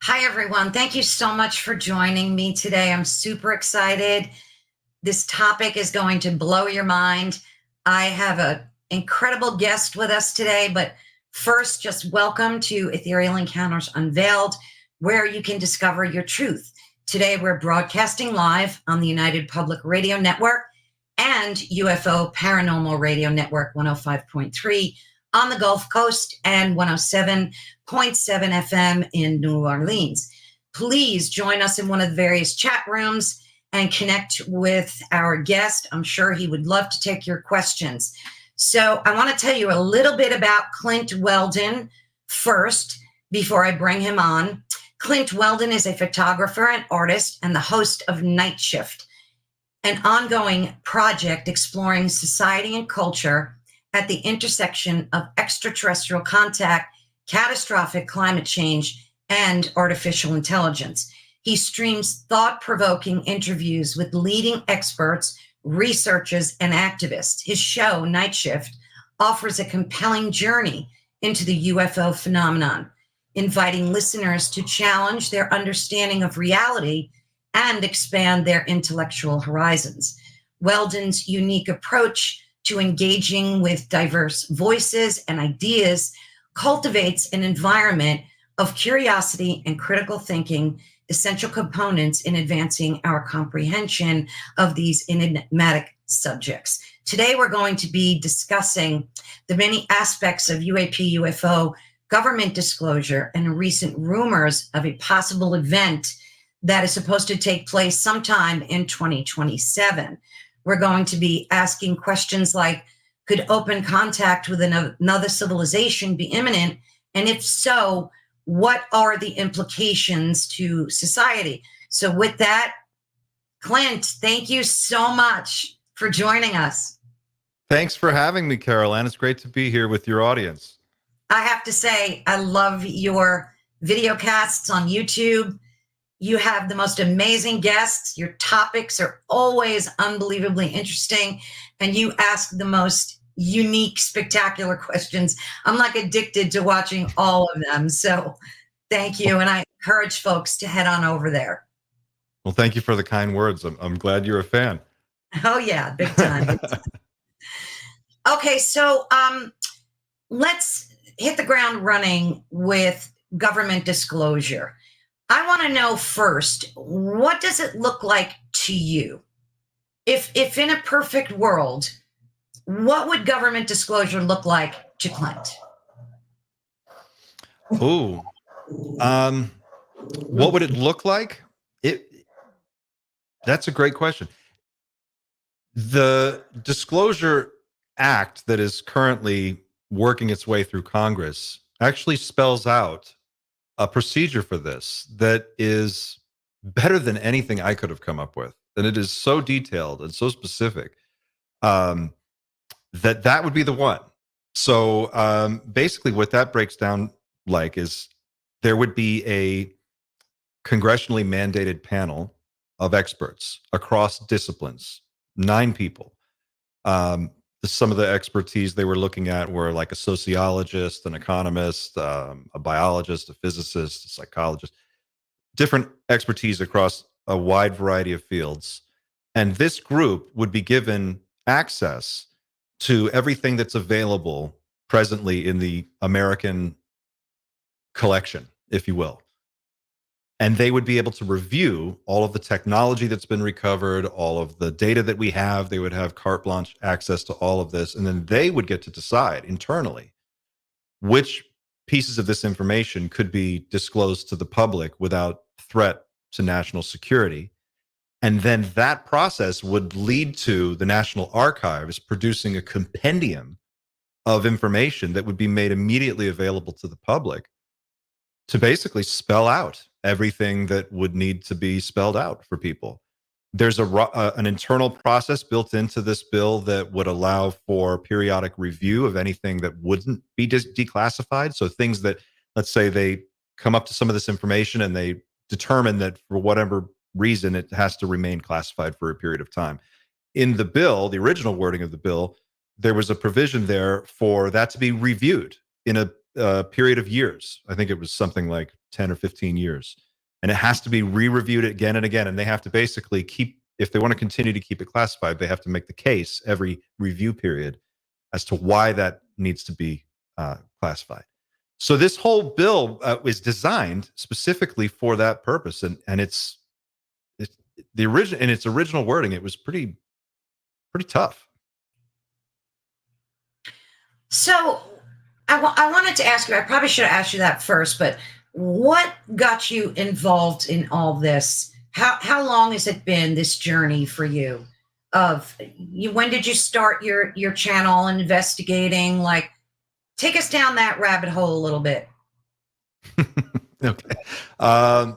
Hi, everyone. Thank you so much for joining me today. I'm super excited. This topic is going to blow your mind. I have an incredible guest with us today, but first, just welcome to Ethereal Encounters Unveiled, where you can discover your truth. Today, we're broadcasting live on the United Public Radio Network and UFO Paranormal Radio Network 105.3 on the Gulf Coast and 107.7 FM in New Orleans. Please join us in one of the various chat rooms and connect with our guest. I'm sure he would love to take your questions. So I want to tell you a little bit about Clint Weldon first before I bring him on. Clint Weldon is a photographer and artist and the host of Night Shift, an ongoing project exploring society and culture at the intersection of extraterrestrial contact, catastrophic climate change, and artificial intelligence. He streams thought-provoking interviews with leading experts, researchers, and activists. His show, Night Shift, offers a compelling journey into the UFO phenomenon, inviting listeners to challenge their understanding of reality and expand their intellectual horizons. Weldon's unique approach to engaging with diverse voices and ideas cultivates an environment of curiosity and critical thinking, essential components in advancing our comprehension of these enigmatic subjects. Today, we're going to be discussing the many aspects of UAP, UFO, government disclosure, and recent rumors of a possible event that is supposed to take place sometime in 2027. We're going to be asking questions like, could open contact with another civilization be imminent? And if so, what are the implications to society? So with that, Clint, thank you so much for joining us. Thanks for having me, Carol Ann. It's great to be here with your audience. I have to say, I love your video casts on YouTube. You have the most amazing guests. Your topics are always unbelievably interesting, and you ask the most unique, spectacular questions. I'm like addicted to watching all of them. So thank you. And I encourage folks to head on over there. Well, thank you for the kind words. I'm glad you're a fan. Oh yeah, big time. Big time. Okay, so let's hit the ground running with government disclosure. I want to know first, what does it look like to you? If in a perfect world, what would government disclosure look like to Clint? Oh, what would it look like? That's a great question. The Disclosure Act that is currently working its way through Congress actually spells out a procedure for this that is better than anything I could have come up with. And it is so detailed and so specific that would be the one. So basically what that breaks down like is there would be a congressionally mandated panel of experts across disciplines, 9 people. Some of the expertise they were looking at were like a sociologist, an economist, a biologist, a physicist, a psychologist, different expertise across a wide variety of fields. And this group would be given access to everything that's available presently in the American collection, if you will. And they would be able to review all of the technology that's been recovered, all of the data that we have. They would have carte blanche access to all of this. And then they would get to decide internally which pieces of this information could be disclosed to the public without threat to national security. And then that process would lead to the National Archives producing a compendium of information that would be made immediately available to the public to basically spell out everything that would need to be spelled out for people. There's an internal process built into this bill that would allow for periodic review of anything that wouldn't be declassified. So things that, let's say they come up to some of this information and they determine that for whatever reason, it has to remain classified for a period of time. In the bill, the original wording of the bill, there was a provision there for that to be reviewed in a period of years. I think it was something like 10 or 15 years. And it has to be re-reviewed again and again. And they have to basically keep, if they want to continue to keep it classified, they have to make the case every review period as to why that needs to be classified. So this whole bill is designed specifically for that purpose. And it's the original, in its original wording, it was pretty tough. So I wanted to ask you, I probably should have asked you that first, but what got you involved in all this? How long has it been, this journey for you? When did you start your channel investigating? Like, take us down that rabbit hole a little bit. Okay.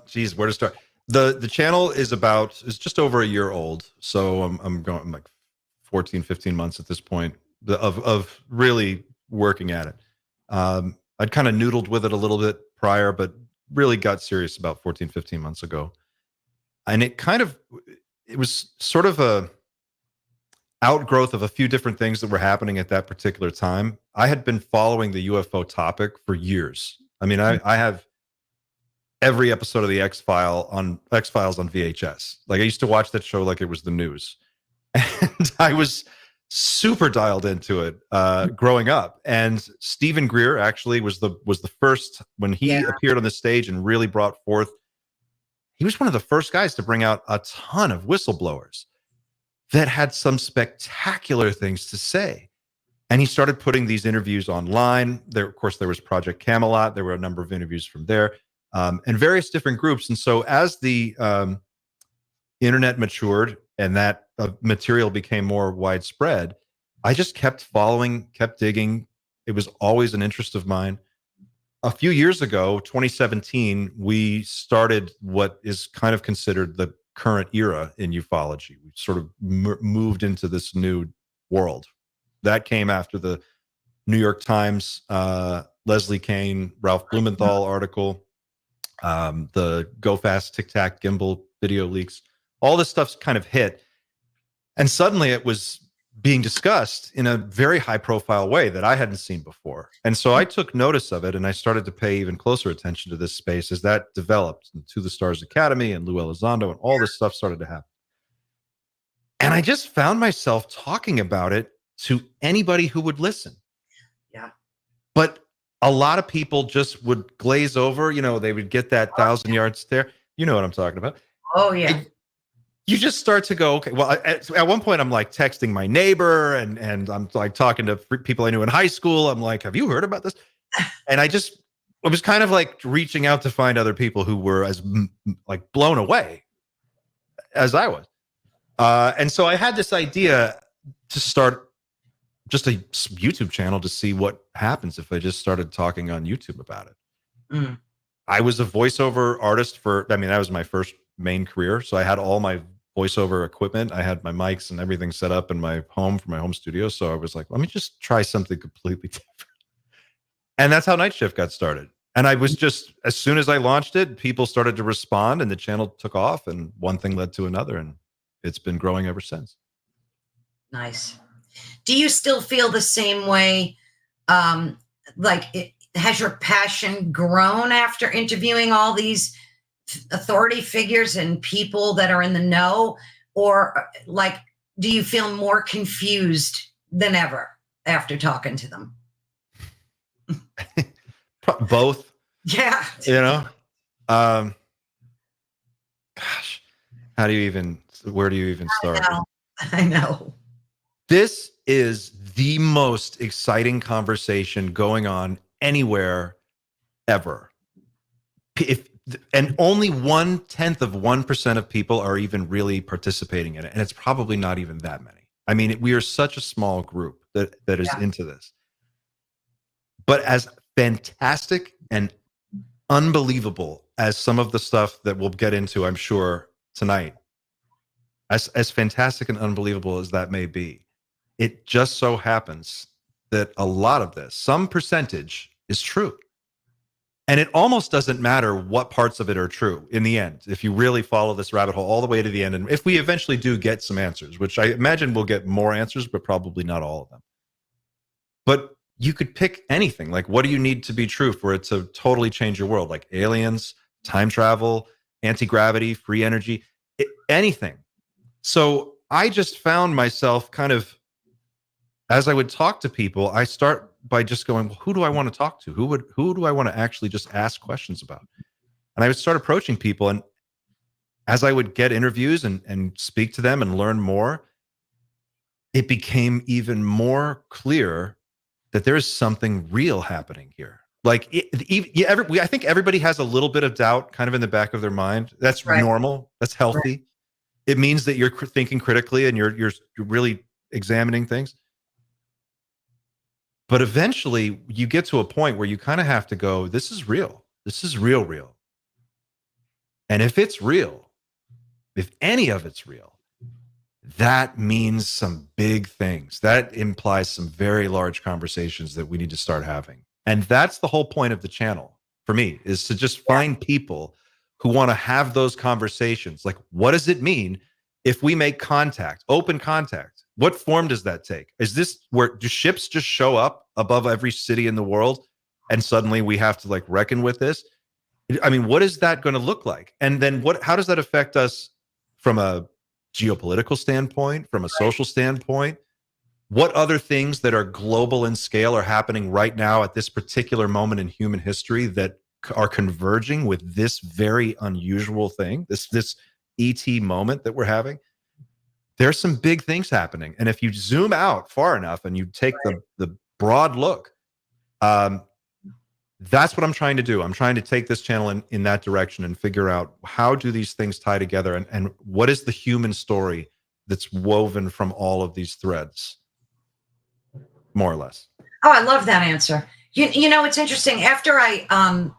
Geez, where to start? The channel is just over a year old. So I'm going like 14, 15 months at this point of really working at it. I'd kind of noodled with it a little bit prior, but really got serious about 14, 15 months ago. And it was sort of a outgrowth of a few different things that were happening at that particular time. I had been following the UFO topic for years. I mean, I have every episode of the X-Files on VHS. Like, I used to watch that show like it was the news. And I was super dialed into it growing up. And Stephen Greer actually was the first, when he appeared on the stage and really brought forth, he was one of the first guys to bring out a ton of whistleblowers that had some spectacular things to say. And he started putting these interviews online. Of course, there was Project Camelot. There were a number of interviews from there, and various different groups. And so as the internet matured and that material became more widespread, I just kept following, kept digging. It was always an interest of mine. A few years ago, 2017, we started what is kind of considered the current era in ufology. We sort of moved into this new world. That came after the New York Times, Leslie Kean, Ralph Blumenthal article, the Go Fast Tic Tac gimbal video leaks. All this stuff's kind of hit. And suddenly it was being discussed in a very high profile way that I hadn't seen before. And so I took notice of it, and I started to pay even closer attention to this space as that developed, and To the Stars Academy and Lou Elizondo and all this stuff started to happen. And I just found myself talking about it to anybody who would listen. Yeah. But a lot of people just would glaze over, they would get that 1,000-yard stare. You know what I'm talking about. Oh, yeah. And you just start to go, okay, well, at one point I'm like texting my neighbor and I'm like talking to people I knew in high school. I'm like, have you heard about this? And I was kind of like reaching out to find other people who were as like blown away as I was. And so I had this idea to start just a YouTube channel to see what happens if I just started talking on YouTube about it. Mm. I was a voiceover artist that was my first main career. So I had all my voiceover equipment. I had my mics and everything set up in my home for my home studio. So I was like, let me just try something completely different. And that's how Night Shift got started. And I was just, as soon as I launched it, people started to respond and the channel took off, and one thing led to another, and it's been growing ever since. Nice. Do you still feel the same way? Has your passion grown after interviewing all these authority figures and people that are in the know? Or do you feel more confused than ever after talking to them? Both. Yeah. Gosh, where do you even start? I know. This is the most exciting conversation going on anywhere ever. And only 0.1% of people are even really participating in it. And it's probably not even that many. I mean, we are such a small group that is into this. But as fantastic and unbelievable as some of the stuff that we'll get into, I'm sure, tonight, as fantastic and unbelievable as that may be, it just so happens that a lot of this, some percentage, is true. And it almost doesn't matter what parts of it are true in the end, if you really follow this rabbit hole all the way to the end. And if we eventually do get some answers, which I imagine we'll get more answers, but probably not all of them. But you could pick anything. Like, what do you need to be true for it to totally change your world? Like aliens, time travel, anti-gravity, free energy, anything. So I just found myself kind of, as I would talk to people, I start by just going, well, who do I want to talk to? Who do I want to actually just ask questions about? And I would start approaching people. And as I would get interviews and speak to them and learn more, it became even more clear that there is something real happening here. Like, I think everybody has a little bit of doubt kind of in the back of their mind. That's Right. normal. That's healthy. Right. It means that you're thinking critically and you're really examining things. But eventually you get to a point where you kind of have to go, this is real. This is real. And if it's real, if any of it's real, that means some big things. That implies some very large conversations that we need to start having. And that's the whole point of the channel for me, is to just find people who want to have those conversations. Like, what does it mean if we make contact, open contact? What form does that take? Is this where do ships just show up above every city in the world and suddenly we have to like reckon with this? I mean, what is that going to look like? And then how does that affect us from a geopolitical standpoint, from a social standpoint? What other things that are global in scale are happening right now at this particular moment in human history that are converging with this very unusual thing, this ET moment that we're having? There's some big things happening. And if you zoom out far enough and you take the broad look, that's what I'm trying to do. I'm trying to take this channel in that direction and figure out, how do these things tie together, and what is the human story that's woven from all of these threads, more or less. Oh, I love that answer. You know, it's interesting. After I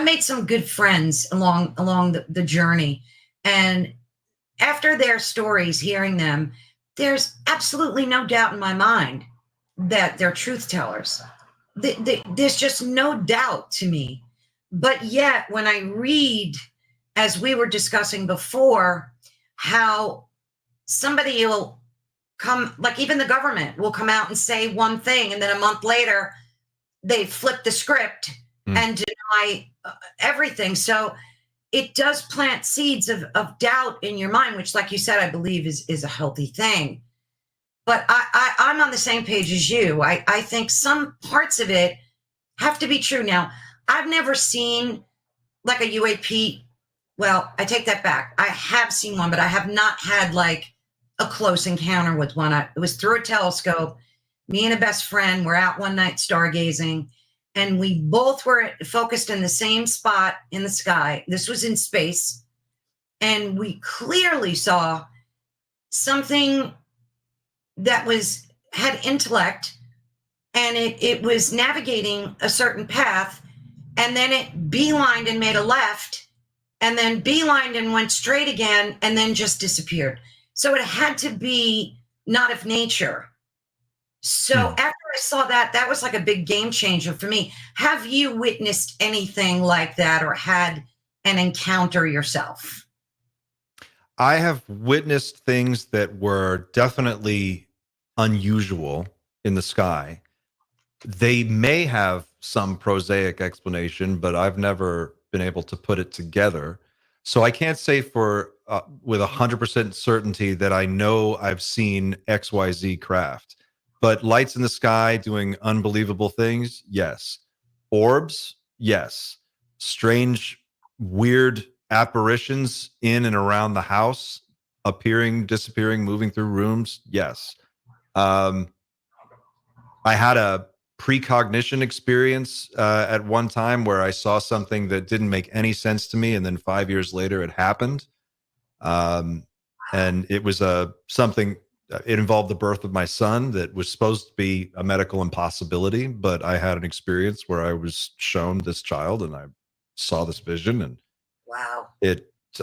made some good friends along the journey, and after their stories, hearing them, there's absolutely no doubt in my mind that they're truth tellers. There's just no doubt to me. But yet, when I read, as we were discussing before, how somebody will come, like even the government will come out and say one thing, and then a month later, they flip the script and deny everything. So it does plant seeds of doubt in your mind, which, like you said, I believe is a healthy thing. But I'm on the same page as you. I think some parts of it have to be true. Now, I've never seen like a UAP. Well, I take that back. I have seen one, but I have not had like a close encounter with one. It was through a telescope. Me and a best friend were out one night stargazing, and we both were focused in the same spot in the sky. This was in space. And we clearly saw something that had intellect, and it was navigating a certain path, and then it beelined and made a left, and then beelined and went straight again, and then just disappeared. So it had to be not of nature. So after I saw that, that was like a big game changer for me. Have you witnessed anything like that, or had an encounter yourself? I have witnessed things that were definitely unusual in the sky. They may have some prosaic explanation, but I've never been able to put it together. So I can't say with 100% certainty that I know I've seen XYZ craft. But lights in the sky doing unbelievable things, yes. Orbs, yes. Strange, weird apparitions in and around the house, appearing, disappearing, moving through rooms, yes. I had a precognition experience at one time where I saw something that didn't make any sense to me, and then 5 years later it happened. And it was something. It involved the birth of my son that was supposed to be a medical impossibility, but I had an experience where I was shown this child, and I saw this vision, and Wow.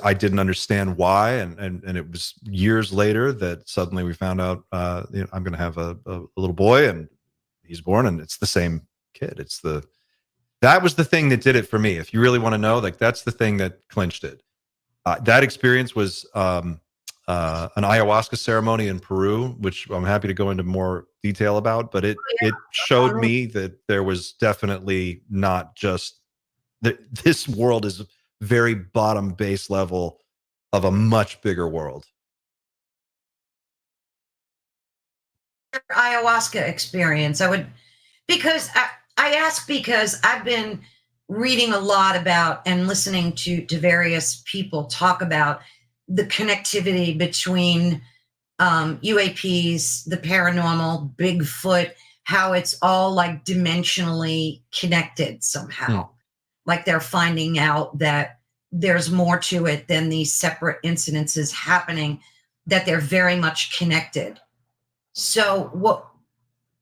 I didn't understand why, and it was years later that suddenly we found out I'm going to have a little boy, and he's born, and it's the same kid. That was the thing that did it for me. If you really want to know, like, that's the thing that clinched it. That experience was an ayahuasca ceremony in Peru, which I'm happy to go into more detail about. But it showed me that there was definitely not just that this world is very bottom base level of a much bigger world. Ayahuasca experience. I ask because I've been reading a lot about and listening to various people talk about the connectivity between UAPs, the paranormal, Bigfoot, how it's all like dimensionally connected somehow. Like they're finding out that there's more to it than these separate incidences happening, that they're very much connected. So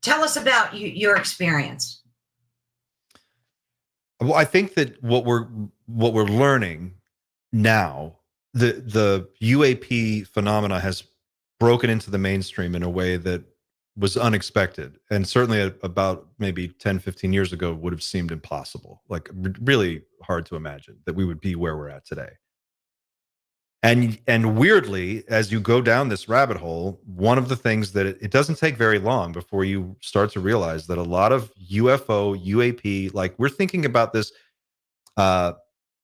tell us about your experience. Well, I think that what we're learning now, the UAP phenomena has broken into the mainstream in a way that was unexpected, and certainly about maybe 10, 15 years ago would have seemed impossible, like really hard to imagine that we would be where we're at today. And weirdly, as you go down this rabbit hole, one of the things that it doesn't take very long before you start to realize that a lot of UFO, UAP, like we're thinking about this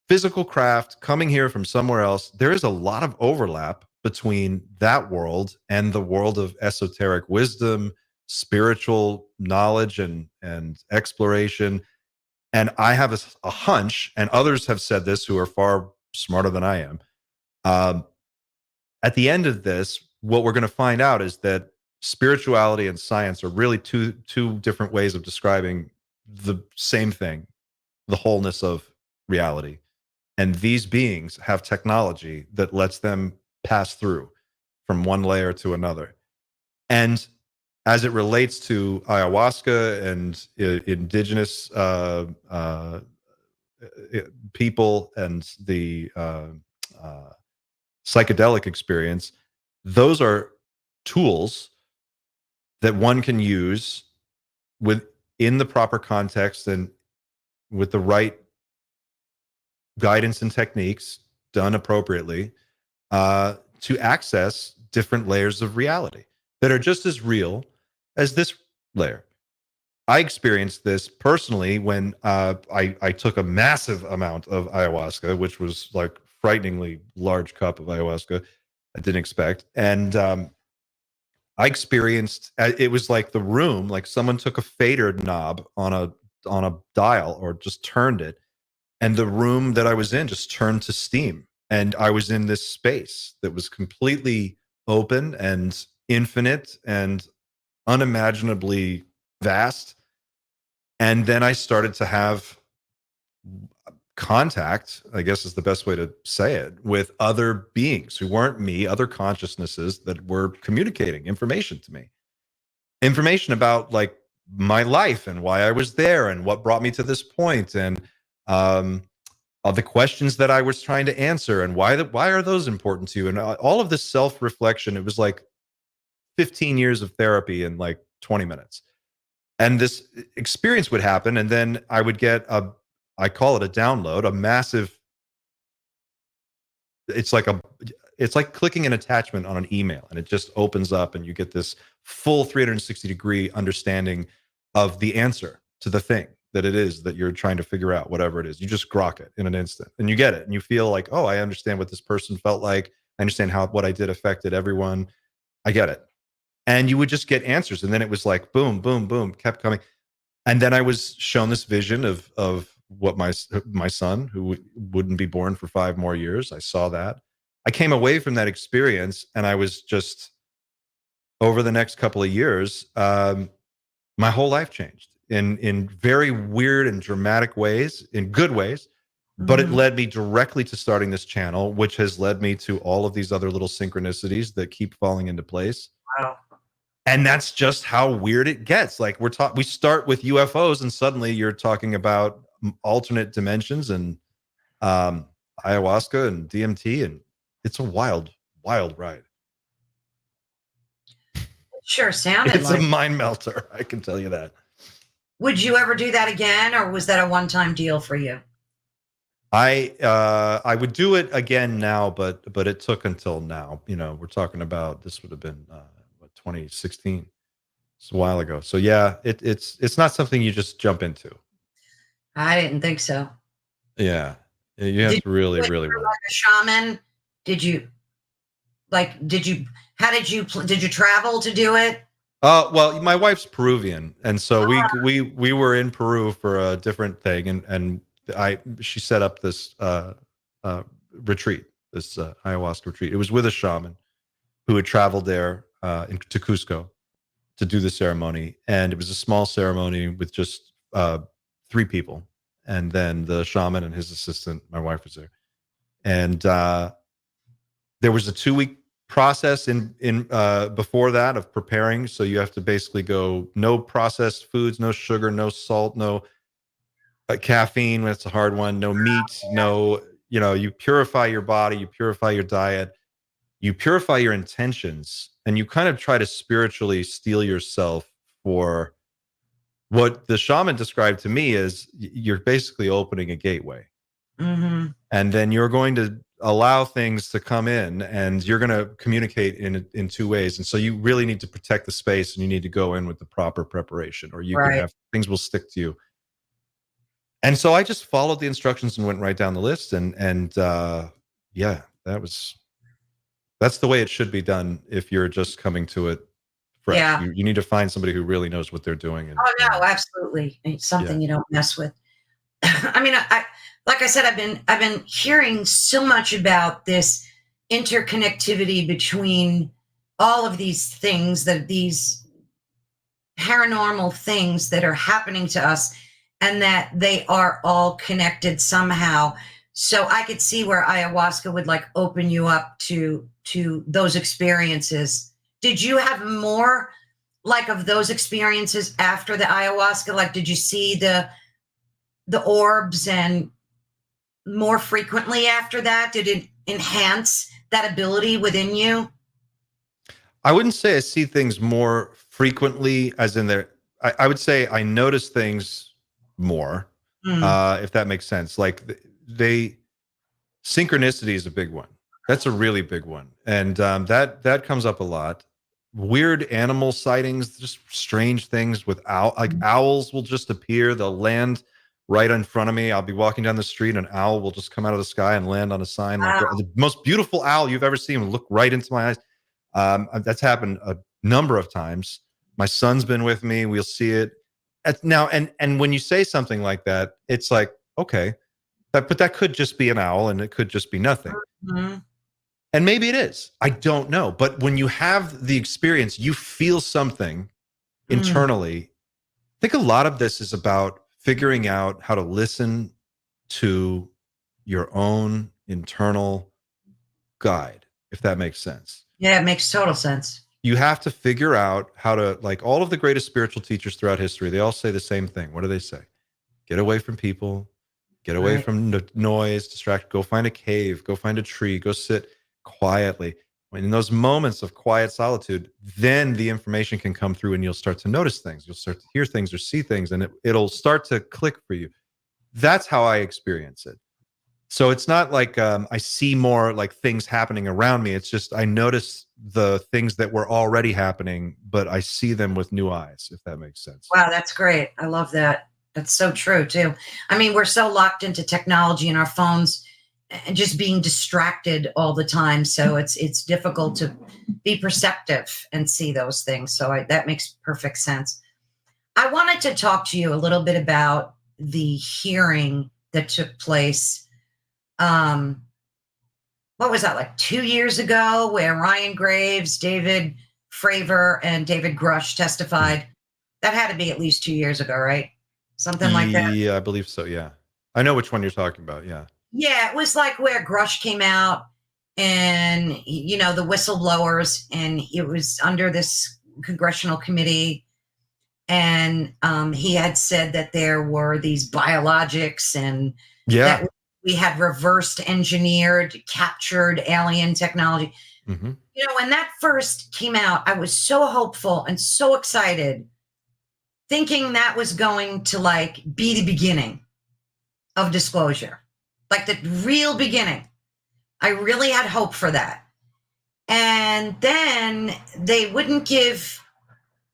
physical craft coming here from somewhere else. There is a lot of overlap between that world and the world of esoteric wisdom, spiritual knowledge, and exploration. And I have a hunch, and others have said this who are far smarter than I am. At the end of this, what we're going to find out is that spirituality and science are really two different ways of describing the same thing, the wholeness of reality. And these beings have technology that lets them pass through from one layer to another. And as it relates to ayahuasca and indigenous people and the psychedelic experience, those are tools that one can use within the proper context and with the right guidance and techniques done appropriately to access different layers of reality that are just as real as this layer. I experienced this personally when I took a massive amount of ayahuasca, which was like frighteningly large cup of ayahuasca I didn't expect. And I experienced, it was like the room, like someone took a fader knob on a dial or just turned it, and the room that I was in just turned to steam. And I was in this space that was completely open and infinite and unimaginably vast. And then I started to have contact, I guess is the best way to say it, with other beings who weren't me, other consciousnesses that were communicating information to me. Information about like my life and why I was there and what brought me to this point, and the questions that I was trying to answer and why are those important to you, and all of this self-reflection. It was like 15 years of therapy in like 20 minutes. And this experience would happen, and then I would get I call it a download, a massive, it's like clicking an attachment on an email, and it just opens up and you get this full 360-degree understanding of the answer to the thing that it is that you're trying to figure out, whatever it is. You just grok it in an instant and you get it, and you feel like, oh, I understand what this person felt like. I understand how what I did affected everyone. I get it. And you would just get answers. And then it was like, boom, boom, boom, kept coming. And then I was shown this vision of what my son, who wouldn't be born for 5 more years. I saw that. I came away from that experience, and I was just, over the next couple of years, my whole life changed in very weird and dramatic ways, in good ways. But it led me directly to starting this channel, which has led me to all of these other little synchronicities that keep falling into place. Wow. And that's just how weird it gets. Like we start with UFOs, and suddenly you're talking about alternate dimensions and ayahuasca and DMT, and it's a wild, wild ride. Sure sounded it's like a mind melter, I can tell you that. Would you ever do that again, or was that a one-time deal for you? I would do it again now, but it took until now. You know, we're talking about this would have been what, 2016. It's a while ago. So yeah, it's not something you just jump into. I didn't think so. Yeah, you have Did to you really do it really through want. like a shaman? Did you did you how did you travel to do it? Well, my wife's Peruvian, and so we were in Peru for a different thing, and she set up this uh, retreat, this ayahuasca retreat. It was with a shaman who had traveled there to Cusco to do the ceremony, and it was a small ceremony with just 3 people, and then the shaman and his assistant. My wife was there, and there was a 2 week process in before that of preparing. So you have to basically go no processed foods, no sugar, no salt, no caffeine. That's a hard one. No meat, no. You know, you purify your body, you purify your diet, you purify your intentions, and you kind of try to spiritually steel yourself for what the shaman described to me as you're basically opening a gateway, Mm-hmm. and then you're going to allow things to come in, and you're going to communicate in 2 ways. And so you really need to protect the space, and you need to go in with the proper preparation, or you can Right. have things will stick to you. And so I just followed the instructions and went right down the list, and yeah, that's the way it should be done. If you're just coming to it fresh, Yeah. you need to find somebody who really knows what they're doing. Oh no, And absolutely. It's yeah. something you don't mess with. I mean, I like I said, I've been hearing so much about this interconnectivity between all of these things, that these paranormal things that are happening to us, and that they are all connected somehow. So I could see where ayahuasca would like open you up to those experiences. Did you have more like of those experiences after the ayahuasca? Like, did you see the orbs and more frequently after that? Did it enhance that ability within you? I wouldn't say I see things more frequently, as in there. I would say I notice things more, Mm, if that makes sense. Like they synchronicity is a big one. That's a really big one, and that comes up a lot. Weird animal sightings, just strange things with like owls will just appear. They'll land right in front of me. I'll be walking down the street, and an owl will just come out of the sky and land on a sign. Like wow. the most beautiful owl you've ever seen will look right into my eyes. That's happened a number of times. My son's been with me. We'll see it now. And when you say something like that, it's like, okay, but that could just be an owl, and it could just be nothing. Mhm. And maybe it is. I don't know. But when you have the experience, you feel something Mm, internally. I think a lot of this is about figuring out how to listen to your own internal guide, if that makes sense. yeah, it makes total sense. You have to figure out how to, like all of the greatest spiritual teachers throughout history, they all say the same thing. What do they say? Get away from people, get away Right. from noise, distract, go find a cave, go find a tree, go sit quietly. When in those moments of quiet solitude, then the information can come through, and you'll start to notice things. You'll start to hear things or see things, and it'll start to click for you. That's how I experience it. So it's not like I see more like things happening around me. It's just I notice the things that were already happening, but I see them with new eyes, if that makes sense. Wow, that's great. I love that. That's so true too. I mean, we're so locked into technology and our phones and just being distracted all the time. So it's difficult to be perceptive and see those things. So that makes perfect sense. I wanted to talk to you a little bit about the hearing that took place. Um, what was that, like 2 years ago, where Ryan Graves, David Fravor, and David Grush Mm. testified? That had to be at least 2 years ago, right? Something like that. Yeah, I believe so. Yeah. I know which one you're talking about. Yeah. Yeah, it was like where Grush came out and, the whistleblowers, and it was under this congressional committee. And he had said that there were these biologics, and Yeah. that we had reversed engineered, captured alien technology. Hmm. When that first came out, I was so hopeful and so excited, thinking that was going to like be the beginning of disclosure. like the real beginning. I really had hope for that. And then they wouldn't give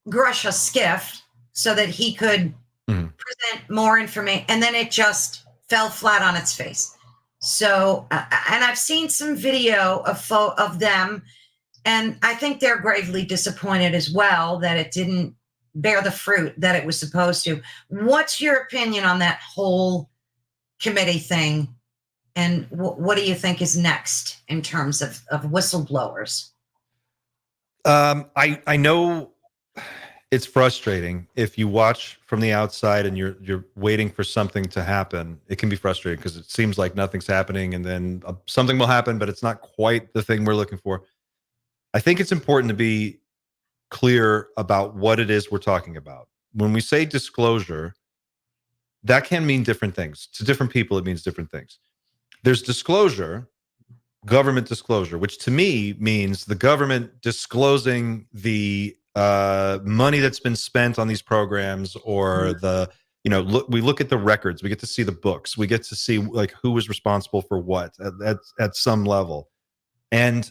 Grush a skiff so that he could present more information. And then it just fell flat on its face. So, and I've seen some video of them, and I think they're gravely disappointed as well that it didn't bear the fruit that it was supposed to. What's your opinion on that whole committee thing? And what do you think is next in terms of whistleblowers? I know it's frustrating if you watch from the outside and you're waiting for something to happen. It can be frustrating because it seems like nothing's happening, and then something will happen, but it's not quite the thing we're looking for. I think it's important to be clear about what it is we're talking about. When we say disclosure, that can mean different things. To different people, it means different things. There's disclosure, government disclosure, which to me means the government disclosing the money that's been spent on these programs, or the, we look at the records, we get to see the books, we get to see like who was responsible for what at some level. And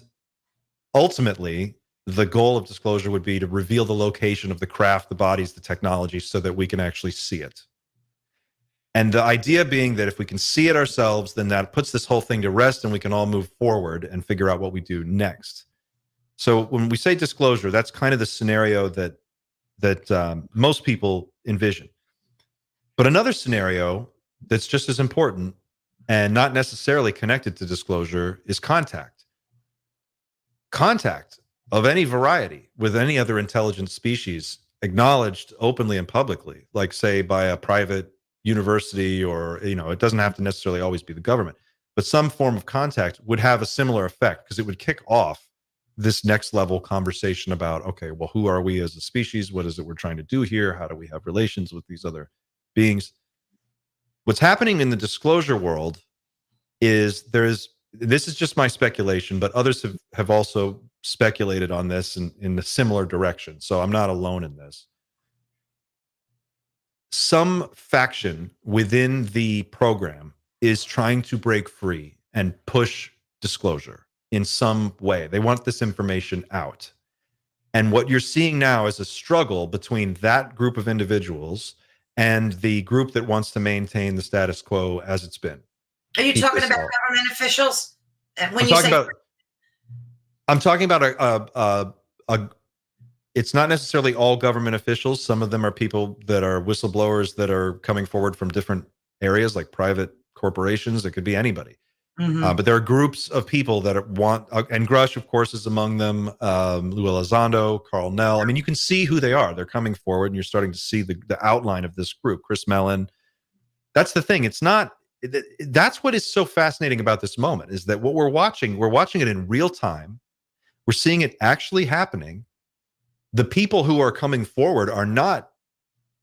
ultimately, the goal of disclosure would be to reveal the location of the craft, the bodies, the technology, so that we can actually see it. And the idea being that if we can see it ourselves, then that puts this whole thing to rest and we can all move forward and figure out what we do next. So when we say disclosure, that's kind of the scenario that most people envision. But another scenario that's just as important and not necessarily connected to disclosure is contact. Contact of any variety with any other intelligent species, acknowledged openly and publicly, like say by a private university, or it doesn't have to necessarily always be the government, but some form of contact would have a similar effect, because it would kick off this next level conversation about, okay, well, who are we as a species? What is it we're trying to do here? How do we have relations with these other beings? What's happening in the disclosure world is this is just my speculation, but others have also speculated on this in a similar direction, so I'm not alone in this. Some faction within the program is trying to break free and push disclosure in some way. They want this information out. And what you're seeing now is a struggle between that group of individuals and the group that wants to maintain the status quo as it's been. Are you talking about government officials? When I'm talking about it's not necessarily all government officials. Some of them are people that are whistleblowers that are coming forward from different areas, like private corporations. It could be anybody. But there are groups of people that want, and Grush, of course, is among them. Lou Elizondo, Carl Nell. I mean, you can see who they are. They're coming forward, and you're starting to see the outline of this group. Chris Mellon. That's the thing. It's not. That's what is so fascinating about this moment, is that what we're watching it in real time. We're seeing it actually happening. The people who are coming forward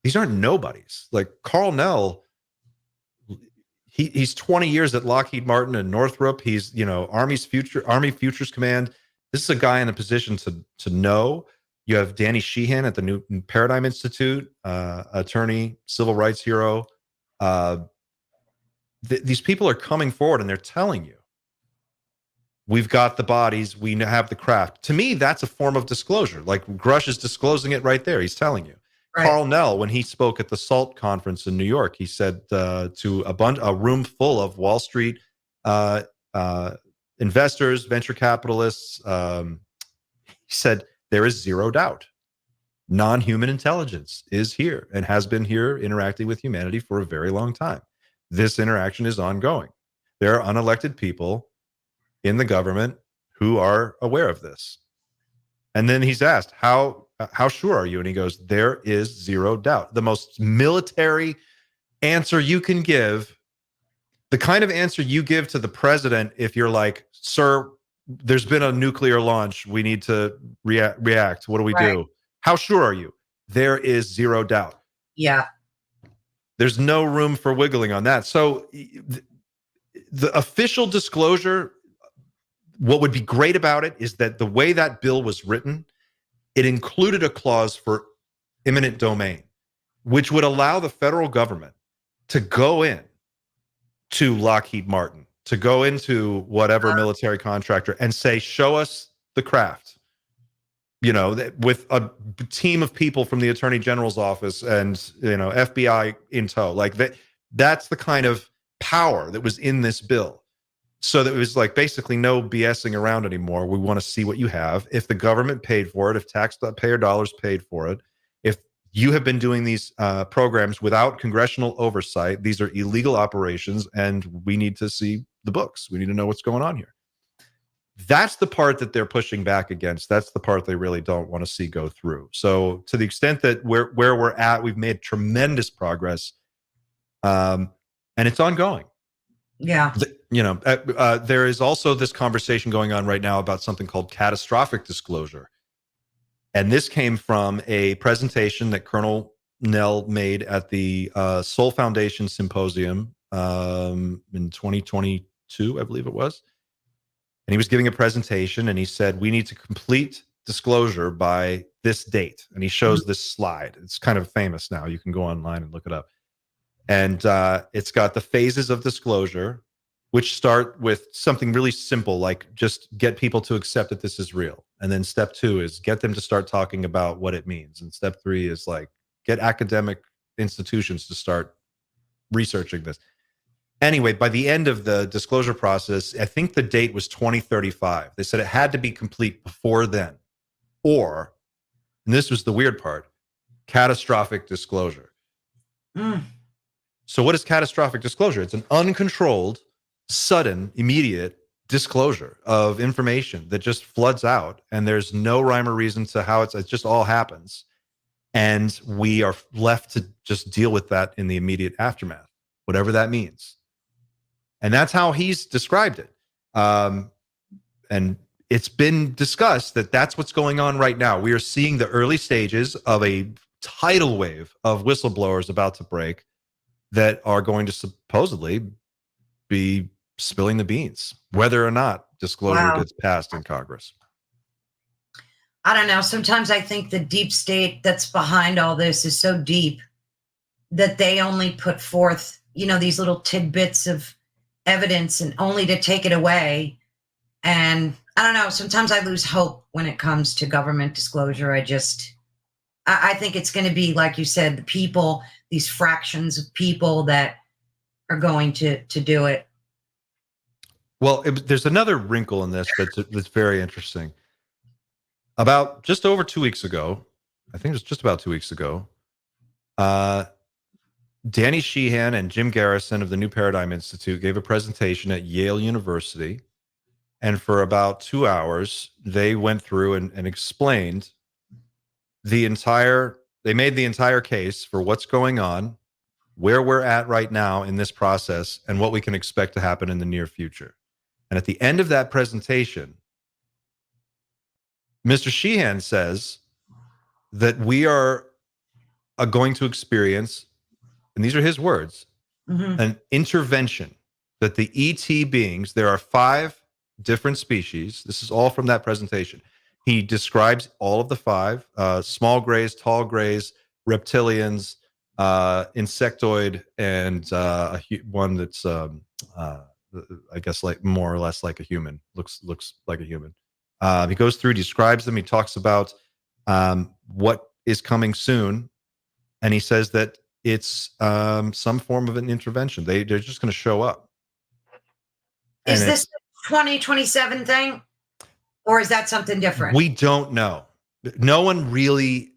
these aren't nobodies. Like Carl Nell, he's 20 years at Lockheed Martin and Northrop. He's, Army Futures Command. This is a guy in a position to know. You have Danny Sheehan at the New Paradigm Institute, attorney, civil rights hero. These people are coming forward and they're telling you, we've got the bodies, we have the craft. To me, that's a form of disclosure. Like Grush is disclosing it right there. He's telling you. Right. Carl Nell, when he spoke at the SALT conference in New York, he said to a room full of Wall Street investors, venture capitalists, he said, there is zero doubt. Non-human intelligence is here and has been here interacting with humanity for a very long time. This interaction is ongoing. There are unelected people in the government who are aware of this. And then he's asked, how sure are you? And he goes, there is zero doubt. The most military answer you can give, the kind of answer you give to the president if you're like, sir, there's been a nuclear launch, we need to react. What do we do? How sure are you? There is zero doubt. Yeah. There's no room for wiggling on that. So the official disclosure, what would be great about it is that the way that bill was written, it included a clause for eminent domain, which would allow the federal government to go in to Lockheed Martin, to go into whatever military contractor and say, show us the craft, with a team of people from the Attorney General's office and, FBI in tow. Like that's the kind of power that was in this bill. So that it was like basically no BSing around anymore. We want to see what you have. If the government paid for it, if taxpayer dollars paid for it, if you have been doing these programs without congressional oversight, these are illegal operations, and we need to see the books. We need to know what's going on here. That's the part that they're pushing back against. That's the part they really don't want to see go through. So to the extent that where we're at, we've made tremendous progress, and it's ongoing. Yeah. There is also this conversation going on right now about something called catastrophic disclosure. And this came from a presentation that Colonel Nell made at the Soul Foundation Symposium in 2022, I believe it was. And he was giving a presentation and he said, we need to complete disclosure by this date. And he shows this slide. It's kind of famous now. You can go online and look it up. And it's got the phases of disclosure, which start with something really simple, like just get people to accept that this is real. And then step 2 is get them to start talking about what it means. And step 3 is like get academic institutions to start researching this. Anyway, by the end of the disclosure process, I think the date was 2035. They said it had to be complete before then. Or, and this was the weird part, catastrophic disclosure. So what is catastrophic disclosure? It's an uncontrolled, sudden, immediate disclosure of information that just floods out, and there's no rhyme or reason to how it just all happens. And we are left to just deal with that in the immediate aftermath, whatever that means. And that's how he's described it. And it's been discussed that that's what's going on right now. We are seeing the early stages of a tidal wave of whistleblowers about to break that are going to supposedly be spilling the beans, whether or not disclosure gets passed in Congress. I don't know. Sometimes I think the deep state that's behind all this is so deep that they only put forth, these little tidbits of evidence and only to take it away. And I don't know. Sometimes I lose hope when it comes to government disclosure. I think it's going to be, like you said, the people, these fractions of people that are going to do it. Well, there's another wrinkle in this that's very interesting. About just over 2 weeks ago, I think it was just about 2 weeks ago, Danny Sheehan and Jim Garrison of the New Paradigm Institute gave a presentation at Yale University. And for about 2 hours, they went through and explained they made the entire case for what's going on, where we're at right now in this process, and what we can expect to happen in the near future. And at the end of that presentation, Mr. Sheehan says that we are going to experience, and these are his words, an intervention, that the ET beings, there are 5 different species. This is all from that presentation. He describes all of the 5, small grays, tall grays, reptilians, insectoid, and one that's, I guess, like more or less like a human, looks like a human. He goes through, describes them. He talks about what is coming soon. And he says that it's some form of an intervention. They're just going to show up. Is this the 2027 thing? Or is that something different? We don't know. No one really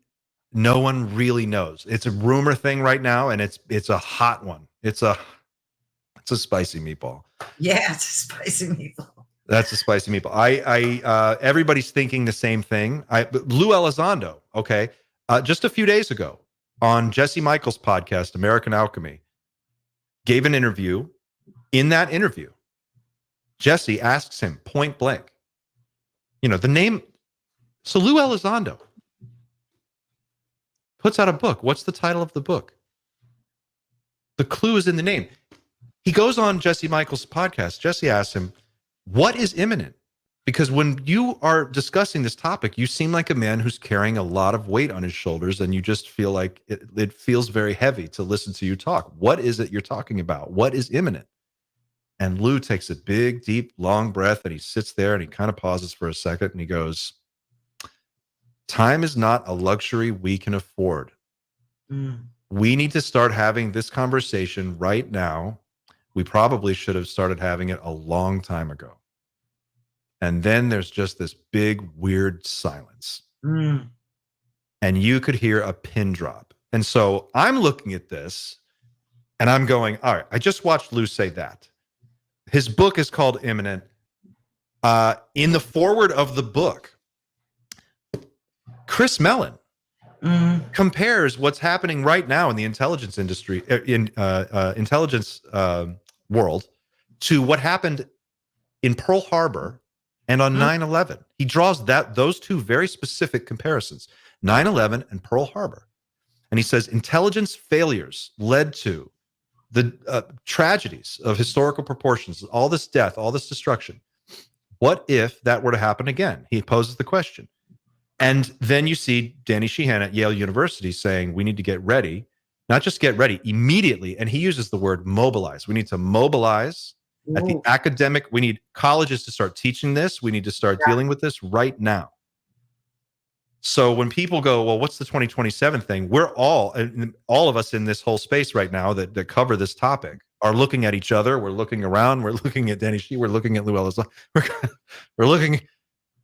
knows. It's a rumor thing right now, and it's a hot one. It's a spicy meatball. Yeah, it's a spicy meatball. That's a spicy meatball. Everybody's thinking the same thing. Lou Elizondo, okay, just a few days ago on Jesse Michaels' podcast, American Alchemy, gave an interview. In that interview, Jesse asks him point blank, the name. So Lou Elizondo puts out a book. What's the title of the book? The clue is in the name. He goes on Jesse Michaels' podcast. Jesse asks him, what is imminent? Because when you are discussing this topic, you seem like a man who's carrying a lot of weight on his shoulders, and you just feel like it feels very heavy to listen to you talk. What is it you're talking about? What is imminent? And Lou takes a big, deep, long breath, and he sits there and he kind of pauses for a second and he goes, time is not a luxury we can afford. Mm. We need to start having this conversation right now. We probably should have started having it a long time ago. And then there's just this big, weird silence. Mm. And you could hear a pin drop. And so I'm looking at this and I'm going, all right, I just watched Lou say that. His book is called Imminent. In the foreword of the book, Chris Mellon compares what's happening right now in the intelligence industry, intelligence world, to what happened in Pearl Harbor and on 9/11. He draws those two very specific comparisons, 9/11 and Pearl Harbor. And he says intelligence failures led to the tragedies of historical proportions, all this death, all this destruction. What if that were to happen again? He poses the question. And then you see Danny Sheehan at Yale University saying we need to get ready, not just get ready, immediately. And he uses the word mobilize. We need to mobilize at the academic. We need colleges to start teaching this. We need to start dealing with this right now. So when people go, well, what's the 2027 thing? We're all of us in this whole space right now that cover this topic are looking at each other. We're looking around. We're looking at Danny Sheehan. We're looking at Lou Ellis. We're looking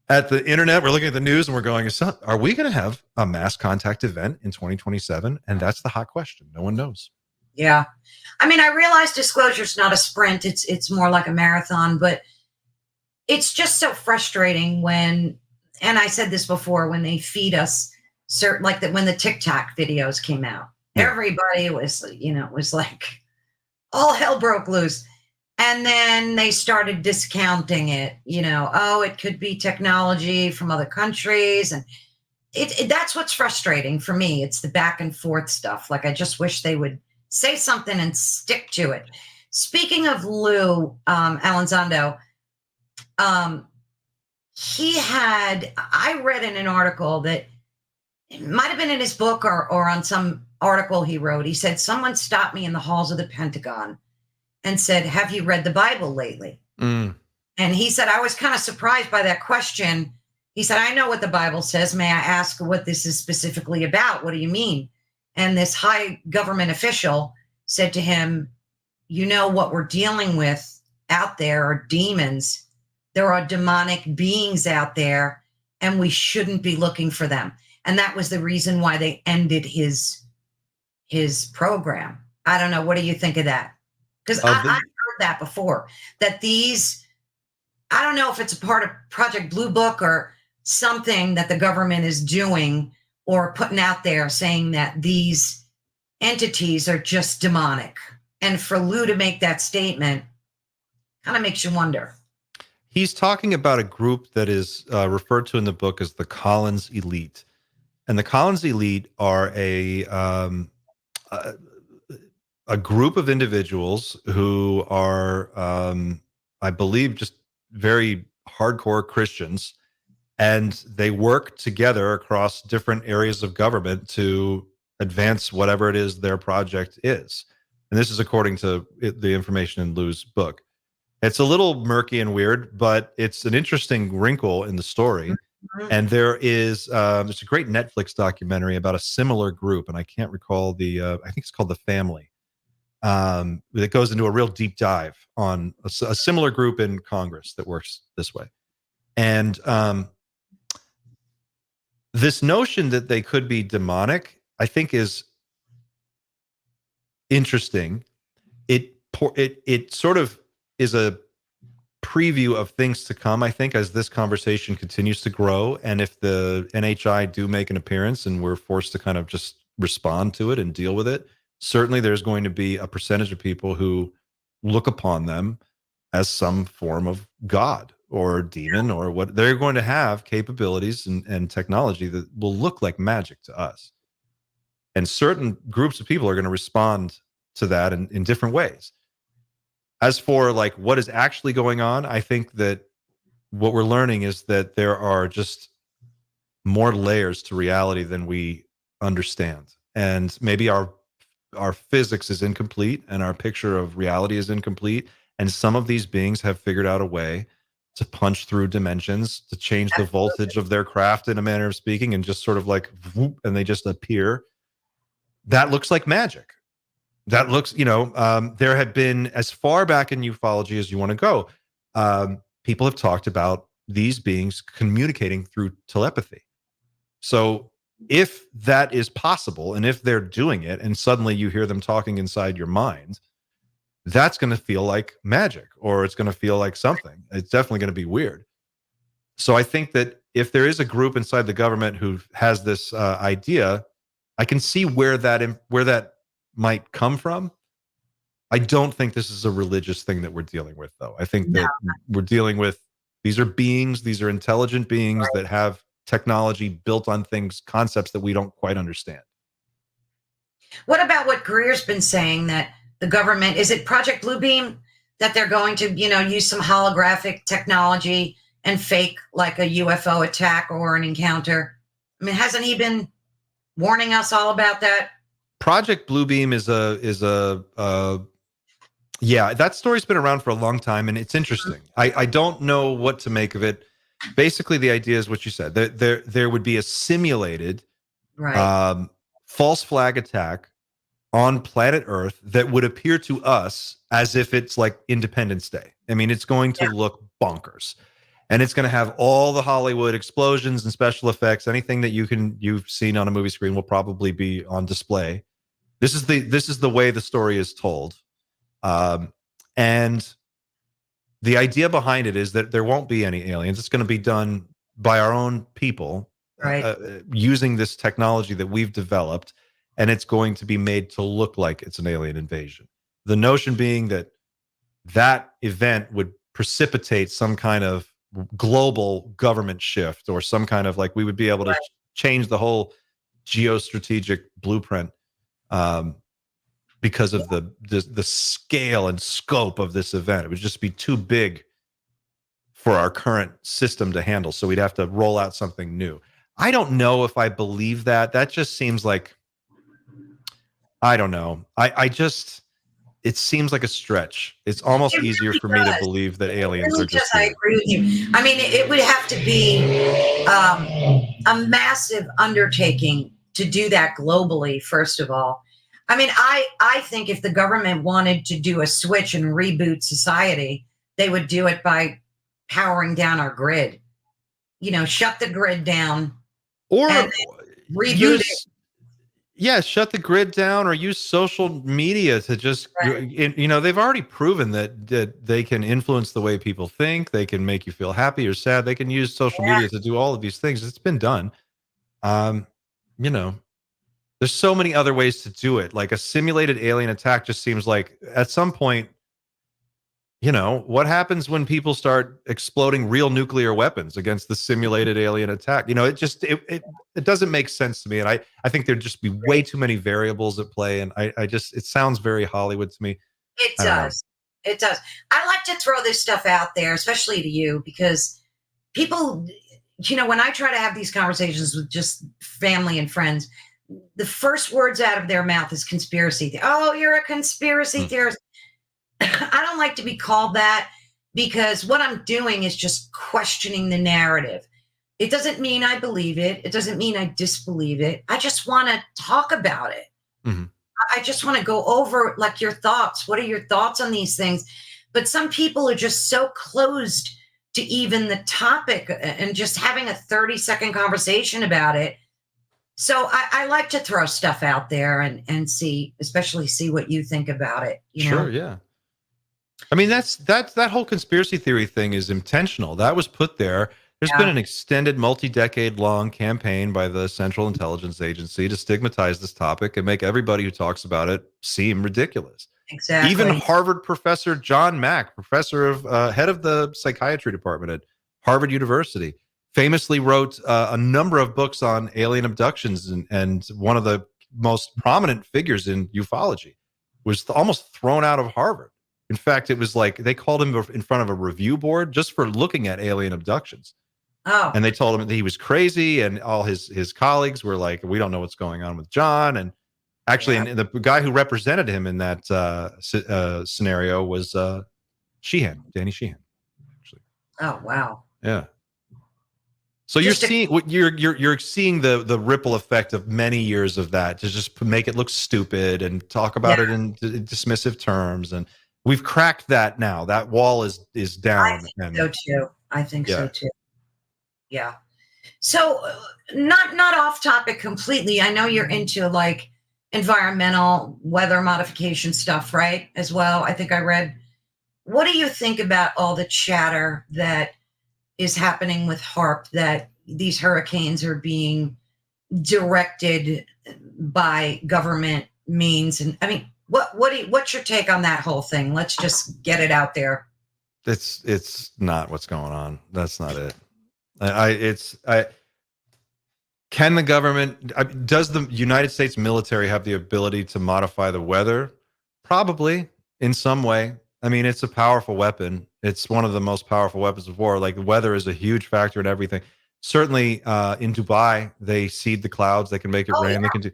at the internet. We're looking at the news and we're going, are we going to have a mass contact event in 2027? And that's the hot question. No one knows. Yeah. I mean, I realize disclosure is not a sprint. It's more like a marathon, but it's just so frustrating when, and I said this before, when they feed us certain, like that when the TikTok videos came out, everybody was, it was like all hell broke loose. And then they started discounting it, it could be technology from other countries. And that's what's frustrating for me. It's the back and forth stuff. Like, I just wish they would say something and stick to it. Speaking of Lou Elizondo, I read in an article that it might have been in his book or on some article he wrote. He said, someone stopped me in the halls of the Pentagon and said, have you read the Bible lately? And he said, I was kind of surprised by that question. He said, I know what the Bible says. May I ask what this is specifically about? What do you mean? And this high government official said to him, what we're dealing with out there are demons. There are demonic beings out there, and we shouldn't be looking for them. And that was the reason why they ended his program. I don't know. What do you think of that? Because I've heard that before, that I don't know if it's a part of Project Blue Book or something that the government is doing or putting out there saying that these entities are just demonic. And for Lou to make that statement kind of makes you wonder. He's talking about a group that is referred to in the book as the Collins Elite. And the Collins Elite are a group of individuals who are, I believe, just very hardcore Christians, and they work together across different areas of government to advance whatever it is their project is. And this is according to the information in Lou's book. It's a little murky and weird, but it's an interesting wrinkle in the story. And there's a great Netflix documentary about a similar group, and I can't recall I think it's called The Family. That goes into a real deep dive on a similar group in Congress that works this way. And this notion that they could be demonic, I think, is interesting. It sort of is a preview of things to come, I think, as this conversation continues to grow. And if the NHI do make an appearance and we're forced to kind of just respond to it and deal with it, certainly there's going to be a percentage of people who look upon them as some form of God or demon, or what they're going to have capabilities and technology that will look like magic to us. And certain groups of people are going to respond to that in different ways. As for like what is actually going on, I think that what we're learning is that there are just more layers to reality than we understand. And maybe our physics is incomplete and our picture of reality is incomplete. And some of these beings have figured out a way to punch through dimensions, to change the voltage of their craft in a manner of speaking, and just sort of like, whoop, and they just appear. That looks like magic. That looks, there had been, as far back in ufology as you want to go, people have talked about these beings communicating through telepathy. So if that is possible, and if they're doing it, and suddenly you hear them talking inside your mind, that's going to feel like magic, or it's going to feel like something. It's definitely going to be weird. So I think that if there is a group inside the government who has this idea, I can see where that might come from. I don't think this is a religious thing that we're dealing with, though. I think that we're dealing with, these are beings, these are intelligent beings that have technology built on things, concepts that we don't quite understand. What about what Greer's been saying, that the government, is it Project Bluebeam, that they're going to, use some holographic technology and fake like a UFO attack or an encounter? I mean, hasn't he been warning us all about that? Project Bluebeam yeah, that story's been around for a long time, and it's interesting. I don't know what to make of it. Basically, the idea is what you said. There would be a simulated false flag attack on planet Earth that would appear to us as if it's like Independence Day. I mean, it's going to look bonkers. And it's going to have all the Hollywood explosions and special effects. Anything that you've seen on a movie screen will probably be on display. This is the way the story is told. And the idea behind it is that there won't be any aliens. It's going to be done by our own people, using this technology that we've developed, and it's going to be made to look like it's an alien invasion. The notion being that event would precipitate some kind of global government shift, or some kind of, like, we would be able to change the whole geostrategic blueprint, because of the scale and scope of this event. It would just be too big for our current system to handle. So we'd have to roll out something new. I don't know if I believe that. That just seems like, I don't know. It seems like a stretch. It's almost easier for me to believe that aliens are just I agree with you. I mean, it would have to be a massive undertaking to do that globally, first of all. I mean, I think if the government wanted to do a switch and reboot society, they would do it by powering down our grid. Shut the grid down, or and reboot it. Yeah, shut the grid down, or use social media to just, they've already proven that they can influence the way people think. They can make you feel happy or sad. They can use social media to do all of these things. It's been done. There's so many other ways to do it. Like, a simulated alien attack just seems like, at some point, what happens when people start exploding real nuclear weapons against the simulated alien attack? It doesn't make sense to me. And I think there'd just be way too many variables at play. And it sounds very Hollywood to me. It does. It does. I like to throw this stuff out there, especially to you, because people, when I try to have these conversations with just family and friends, the first words out of their mouth is conspiracy. Oh, you're a conspiracy theorist. I don't like to be called that, because what I'm doing is just questioning the narrative. It doesn't mean I believe it. It doesn't mean I disbelieve it. I just want to talk about it. Mm-hmm. I just want to go over, like, your thoughts. What are your thoughts on these things? But some people are just so closed to even the topic and just having a 30-second conversation about it. So I like to throw stuff out there and see what you think about it. Sure, yeah. I mean, that whole conspiracy theory thing is intentional. That was put there. There's been an extended, multi-decade-long campaign by the Central Intelligence Agency to stigmatize this topic and make everybody who talks about it seem ridiculous. Exactly. Even Harvard professor John Mack, professor of head of the psychiatry department at Harvard University, famously wrote a number of books on alien abductions, and one of the most prominent figures in ufology was almost thrown out of Harvard. In fact, it was like they called him in front of a review board just for looking at alien abductions. Oh. And they told him that he was crazy, and all his colleagues were like, we don't know what's going on with John. And actually, and the guy who represented him in that scenario was Danny Sheehan, actually. Oh, wow. Yeah. So you're seeing what you're seeing the ripple effect of many years of that to just make it look stupid and talk about it in dismissive terms, and we've cracked that now. That wall is down. I think so too. Yeah. So not off topic completely. I know you're into like environmental weather modification stuff, right? As well. I think I read. What do you think about all the chatter that is happening with HARP, that these hurricanes are being directed by government means? And I mean, what's your take on that whole thing? Let's just get it out there. It's not what's going on. That's not it. Can the government, does the United States military have the ability to modify the weather? Probably in some way. I mean, it's a powerful weapon. It's one of the most powerful weapons of war. Like, the weather is a huge factor in everything. Certainly in Dubai, they seed the clouds. They can make it rain. Yeah. They can do,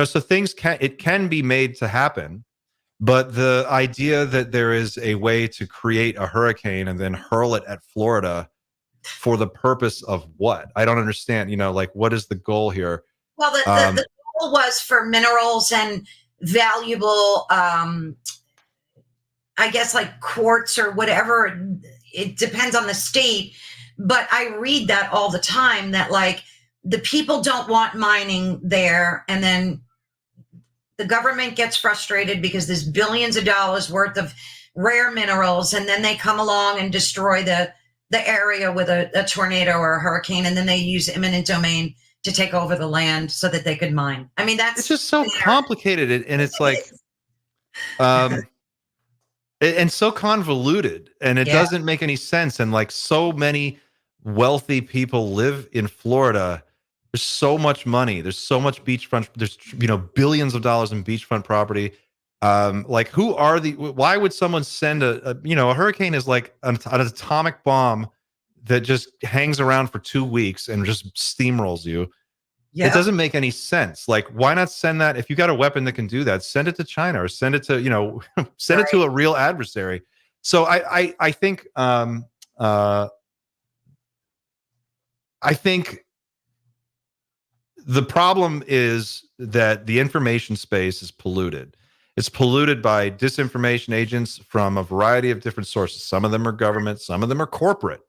so things can be made to happen. But the idea that there is a way to create a hurricane and then hurl it at Florida for the purpose of what? I don't understand. Like, what is the goal here? Well, the goal was for minerals and valuable, I guess, like quartz or whatever. It depends on the state. But I read that all the time, that like the people don't want mining there. And then the government gets frustrated because there's billions of dollars worth of rare minerals. And then they come along and destroy the area with a tornado or a hurricane. And then they use eminent domain to take over the land so that they could mine. I mean, it's just so complicated. And it's like, and so convoluted, and it doesn't make any sense. And like, so many wealthy people live in Florida. There's so much money. There's so much beachfront. There's billions of dollars in beachfront property. Like, why would someone send a hurricane is like an atomic bomb that just hangs around for 2 weeks and just steamrolls you. Yeah. It doesn't make any sense. Like, why not send that? If you got a weapon that can do that, send it to China, or send it to, send it to a real adversary. So I think the problem is that the information space is polluted. It's polluted by disinformation agents from a variety of different sources. Some of them are government, some of them are corporate.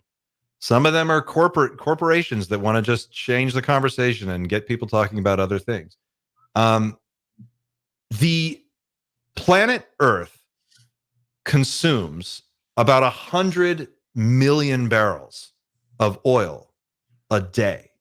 Some of them are corporations that want to just change the conversation and get people talking about other things. The planet Earth consumes about 100 million barrels of oil a day.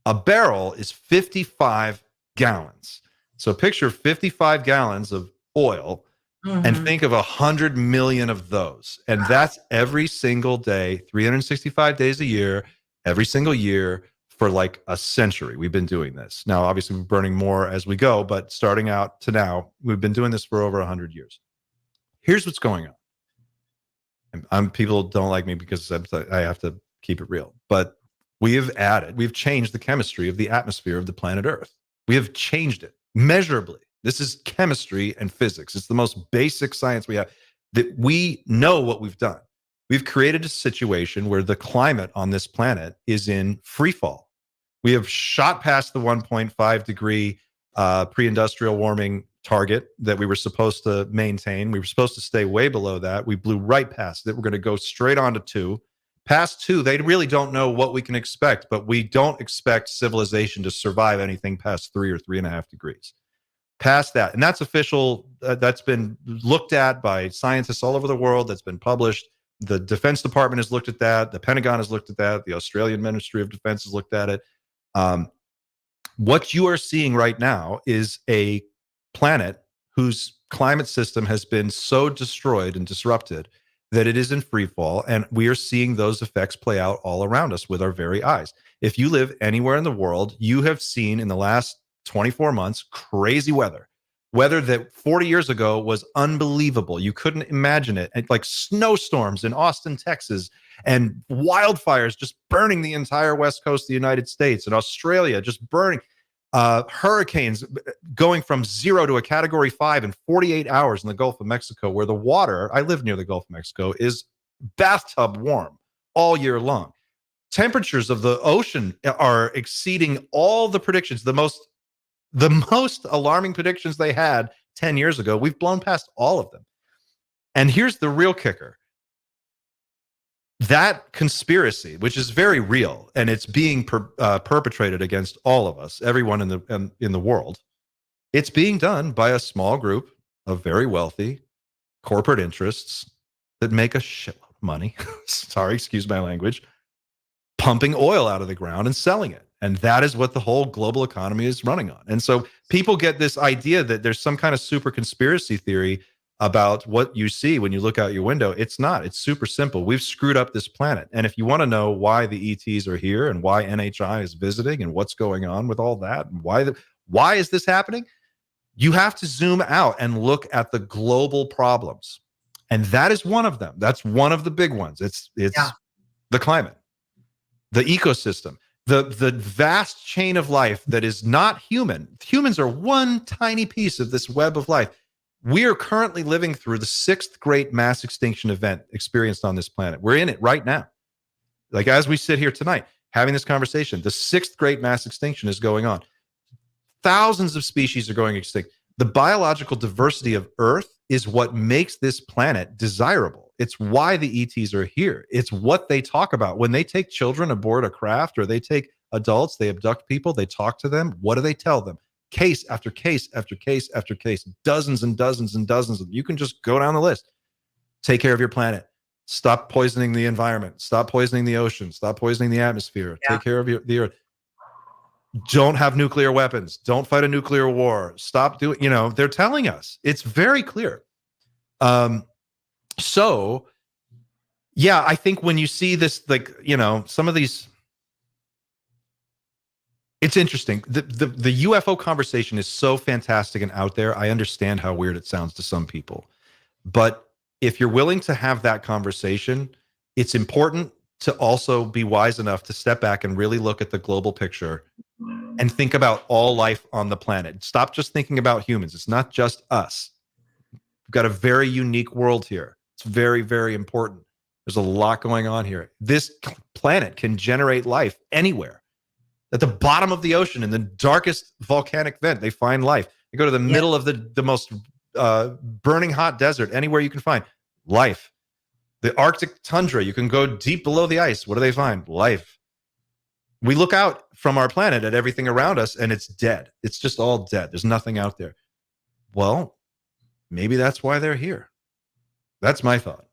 A barrel is 55 gallons. So picture 55 gallons of oil. Mm-hmm. And think of 100 million of those. And that's every single day, 365 days a year, every single year for like a century. We've been doing this. Now, obviously, we're burning more as we go, but starting out to now, we've been doing this for over 100 years. Here's what's going on. People don't like me because I have to keep it real, but we've changed the chemistry of the atmosphere of the planet Earth. We have changed it measurably. This is chemistry and physics. It's the most basic science we have, that we know what we've done. We've created a situation where the climate on this planet is in free fall. We have shot past the 1.5 degree pre-industrial warming target that we were supposed to maintain. We were supposed to stay way below that. We blew right past it. We're going to go straight on to 2. Past 2, they really don't know what we can expect, but we don't expect civilization to survive anything past 3 or 3.5 degrees. Past that, and that's official. That's been looked at by scientists all over the world. That's been published. The Defense Department has looked at that. The Pentagon has looked at that. The Australian Ministry of Defense has looked at it. What you are seeing right now is a planet whose climate system has been so destroyed and disrupted that it is in free fall, and we are seeing those effects play out all around us with our very eyes. If you live anywhere in the world, you have seen in the last 24 months, crazy weather that 40 years ago was unbelievable. You couldn't imagine it. And like snowstorms in Austin, Texas, and wildfires just burning the entire west coast of the United States, and Australia just burning. hurricanes going from 0 to a category 5 in 48 hours in the Gulf of Mexico, where the water, I live near the Gulf of Mexico, is bathtub warm all year long. Temperatures of the ocean are exceeding all the predictions. The most alarming predictions they had 10 years ago, we've blown past all of them. And here's the real kicker. That conspiracy, which is very real, and it's being perpetrated against all of us, everyone in the world, it's being done by a small group of very wealthy corporate interests that make a shitload of money. Sorry, excuse my language. Pumping oil out of the ground and selling it. And that is what the whole global economy is running on. And so people get this idea that there's some kind of super conspiracy theory about what you see when you look out your window. It's not. It's super simple. We've screwed up this planet. And if you want to know why the ETs are here and why NHI is visiting and what's going on with all that and why is this happening, you have to zoom out and look at the global problems. And that is one of them. That's one of the big ones. It's the climate, the ecosystem, the vast chain of life that is not human. Humans are one tiny piece of this web of life. We are currently living through the 6th great mass extinction event experienced on this planet. We're in it right now. Like as we sit here tonight, having this conversation, the 6th great mass extinction is going on. Thousands of species are going extinct. The biological diversity of Earth is what makes this planet desirable. It's why the ETs are here. It's what they talk about. When they take children aboard a craft or they take adults, they abduct people, they talk to them. What do they tell them? Case after case after case after case, dozens and dozens and dozens. You can just go down the list. Take care of your planet. Stop poisoning the environment. Stop poisoning the ocean. Stop poisoning the atmosphere. Yeah. Take care of the Earth. Don't have nuclear weapons. Don't fight a nuclear war. Stop doing, they're telling us. It's very clear. So, yeah, I think when you see this, some of these, it's interesting. The UFO conversation is so fantastic and out there. I understand how weird it sounds to some people. But if you're willing to have that conversation, it's important to also be wise enough to step back and really look at the global picture and think about all life on the planet. Stop just thinking about humans. It's not just us. We've got a very unique world here. It's very, very important. There's a lot going on here. This planet can generate life anywhere. At the bottom of the ocean, in the darkest volcanic vent, they find life. You go to the middle of the most burning hot desert, anywhere you can find life. The Arctic tundra, you can go deep below the ice. What do they find? Life. We look out from our planet at everything around us, and it's dead. It's just all dead. There's nothing out there. Well, maybe that's why they're here. That's my thought.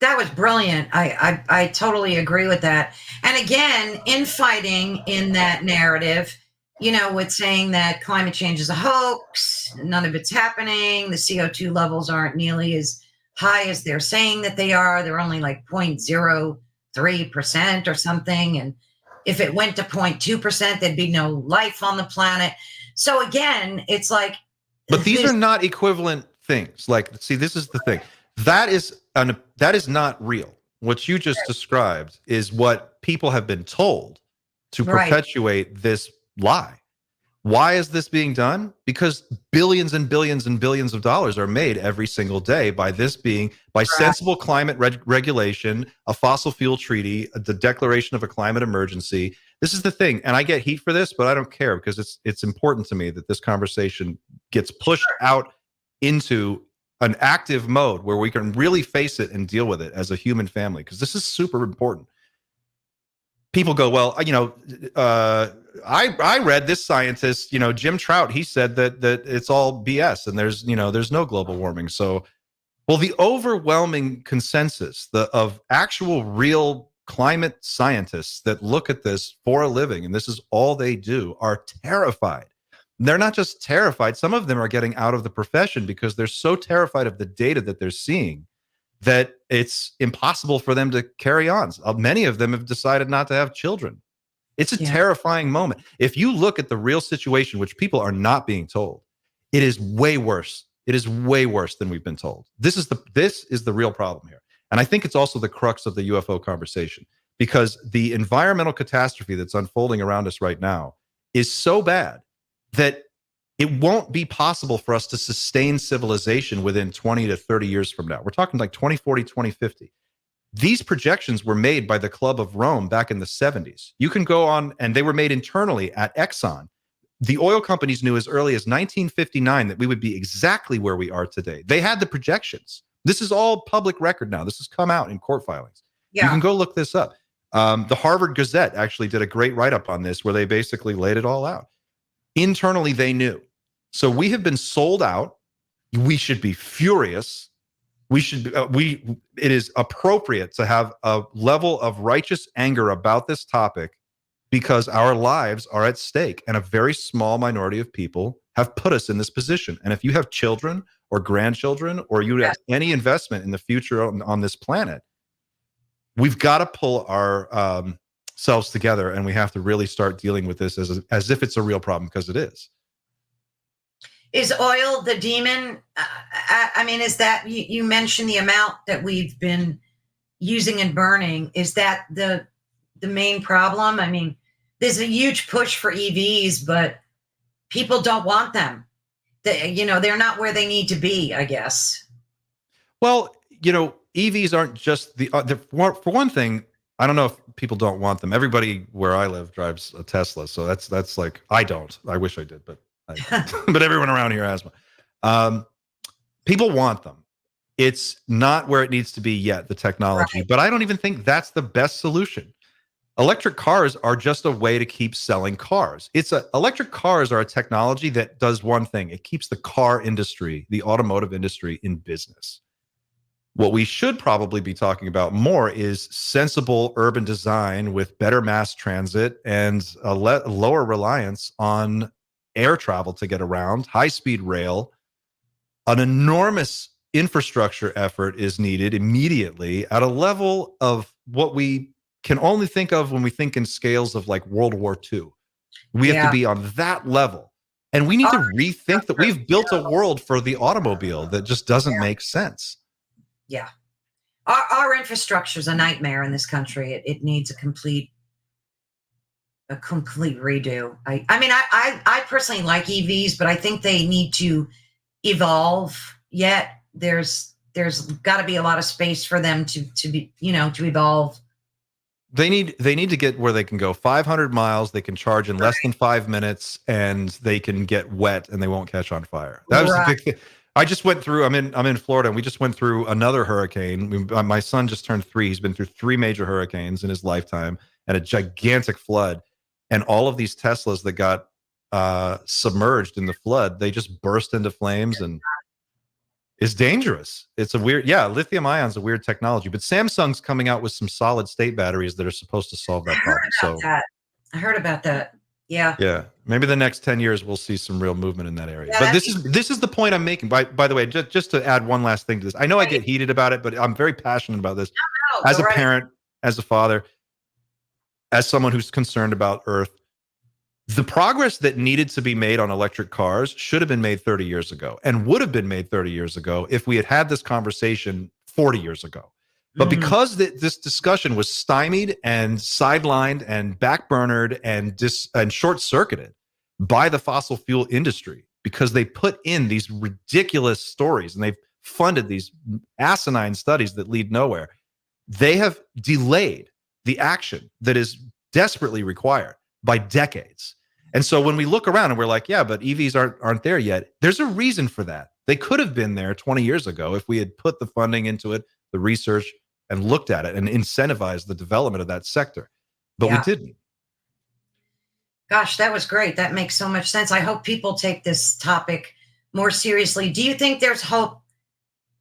That was brilliant. I totally agree with that. And again, infighting in that narrative, with saying that climate change is a hoax, none of it's happening, the CO2 levels aren't nearly as high as they're saying that they are. They're only like 0.03% or something. And if it went to 0.2%, there'd be no life on the planet. So again, it's like. But these are not equivalent things. Like, see, this is the thing. That is not real. What you just described is what people have been told to perpetuate this lie. Why is this being done? Because billions and billions and billions of dollars are made every single day by sensible climate regulation, a fossil fuel treaty, the declaration of a climate emergency. This is the thing. And I get heat for this, but I don't care because it's important to me that this conversation gets pushed out into an active mode where we can really face it and deal with it as a human family, because this is super important. People go, well, I read this scientist, Jim Trout, he said that it's all BS and there's no global warming. So, well, the overwhelming consensus of actual real climate scientists that look at this for a living, and this is all they do, are terrified. They're not just terrified. Some of them are getting out of the profession because they're so terrified of the data that they're seeing that it's impossible for them to carry on. Many of them have decided not to have children. It's a terrifying moment. If you look at the real situation, which people are not being told, it is way worse. It is way worse than we've been told. This is the real problem here. And I think it's also the crux of the UFO conversation, because the environmental catastrophe that's unfolding around us right now is so bad that it won't be possible for us to sustain civilization within 20 to 30 years from now. We're talking like 2040, 2050. These projections were made by the Club of Rome back in the 70s. You can go on, and they were made internally at Exxon. The oil companies knew as early as 1959 that we would be exactly where we are today. They had the projections. This is all public record now. This has come out in court filings. You can go look this up. The Harvard Gazette actually did a great write-up on this where they basically laid it all out. Internally, they knew. So we have been sold out. We should be furious. It is appropriate to have a level of righteous anger about this topic because our lives are at stake and a very small minority of people have put us in this position. And if you have children or grandchildren or you have any investment in the future on this planet, we've got to pull our selves together, and we have to really start dealing with this as if it's a real problem, because it is. Is oil the demon? I mean, is that, you mentioned the amount that we've been using and burning. Is that the main problem? I mean, there's a huge push for EVs, but people don't want them. They're not where they need to be, I guess. Well, EVs aren't just for one thing, I don't know if people don't want them. Everybody where I live drives a Tesla. So that's like, I don't. I wish I did, but but everyone around here has one. People want them. It's not where it needs to be yet, the technology, but I don't even think that's the best solution. Electric cars are just a way to keep selling cars. Electric cars are a technology that does one thing. It keeps the car industry, the automotive industry, in business. What we should probably be talking about more is sensible urban design with better mass transit and a lower reliance on air travel to get around, high-speed rail. An enormous infrastructure effort is needed immediately at a level of what we can only think of when we think in scales of like World War II. We have to be on that level. And we need to rethink that. We've built a world for the automobile that just doesn't make sense. Yeah. Our infrastructure is a nightmare in this country. It needs a complete redo. I mean, I personally like EVs, but I think they need to evolve yet. There's got to be a lot of space for them to be, to evolve. They need to get where they can go 500 miles. They can charge in less than 5 minutes, and they can get wet and they won't catch on fire. That was the big thing. I just went through, I'm in Florida, and we just went through another hurricane. My son just turned 3. He's been through 3 major hurricanes in his lifetime and a gigantic flood. And all of these Teslas that got submerged in the flood, they just burst into flames, and it's dangerous. It's a weird, lithium ion is a weird technology, but Samsung's coming out with some solid state batteries that are supposed to solve that problem. I heard about that. Yeah. Yeah. Maybe the next 10 years we'll see some real movement in that area. But this is the point I'm making. By the way, just to add one last thing to this. I know I get heated about it, but I'm very passionate about this. As a parent, as a father, as someone who's concerned about Earth, the progress that needed to be made on electric cars should have been made 30 years ago and would have been made 30 years ago if we had had this conversation 40 years ago. But because this discussion was stymied and sidelined and backburnered and short-circuited by the fossil fuel industry, because they put in these ridiculous stories and they've funded these asinine studies that lead nowhere, they have delayed the action that is desperately required by decades. And so when we look around and we're like, yeah, but EVs aren't there yet, there's a reason for that. They could have been there 20 years ago if we had put the funding into it, the research, and looked at it and incentivized the development of that sector. But we didn't. Gosh, that was great. That makes so much sense. I hope people take this topic more seriously. Do you think there's hope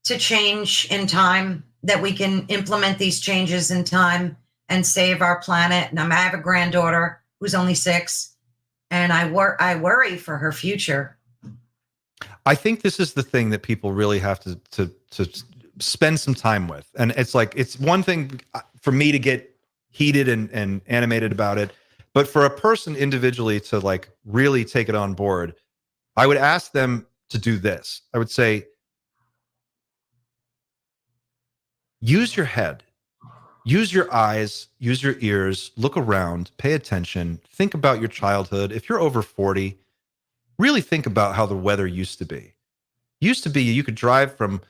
to change in time, that we can implement these changes in time and save our planet? And I have a granddaughter who's only 6, and I worry for her future. I think this is the thing that people really have to spend some time with. And it's like, it's one thing for me to get heated and animated about it, but for a person individually to like really take it on board, I would ask them to do this. I would say, use your head. use your eyes, use your ears, look around, pay attention, think about your childhood. If you're over 40, really think about how the weather used to be. Used to be you could drive from,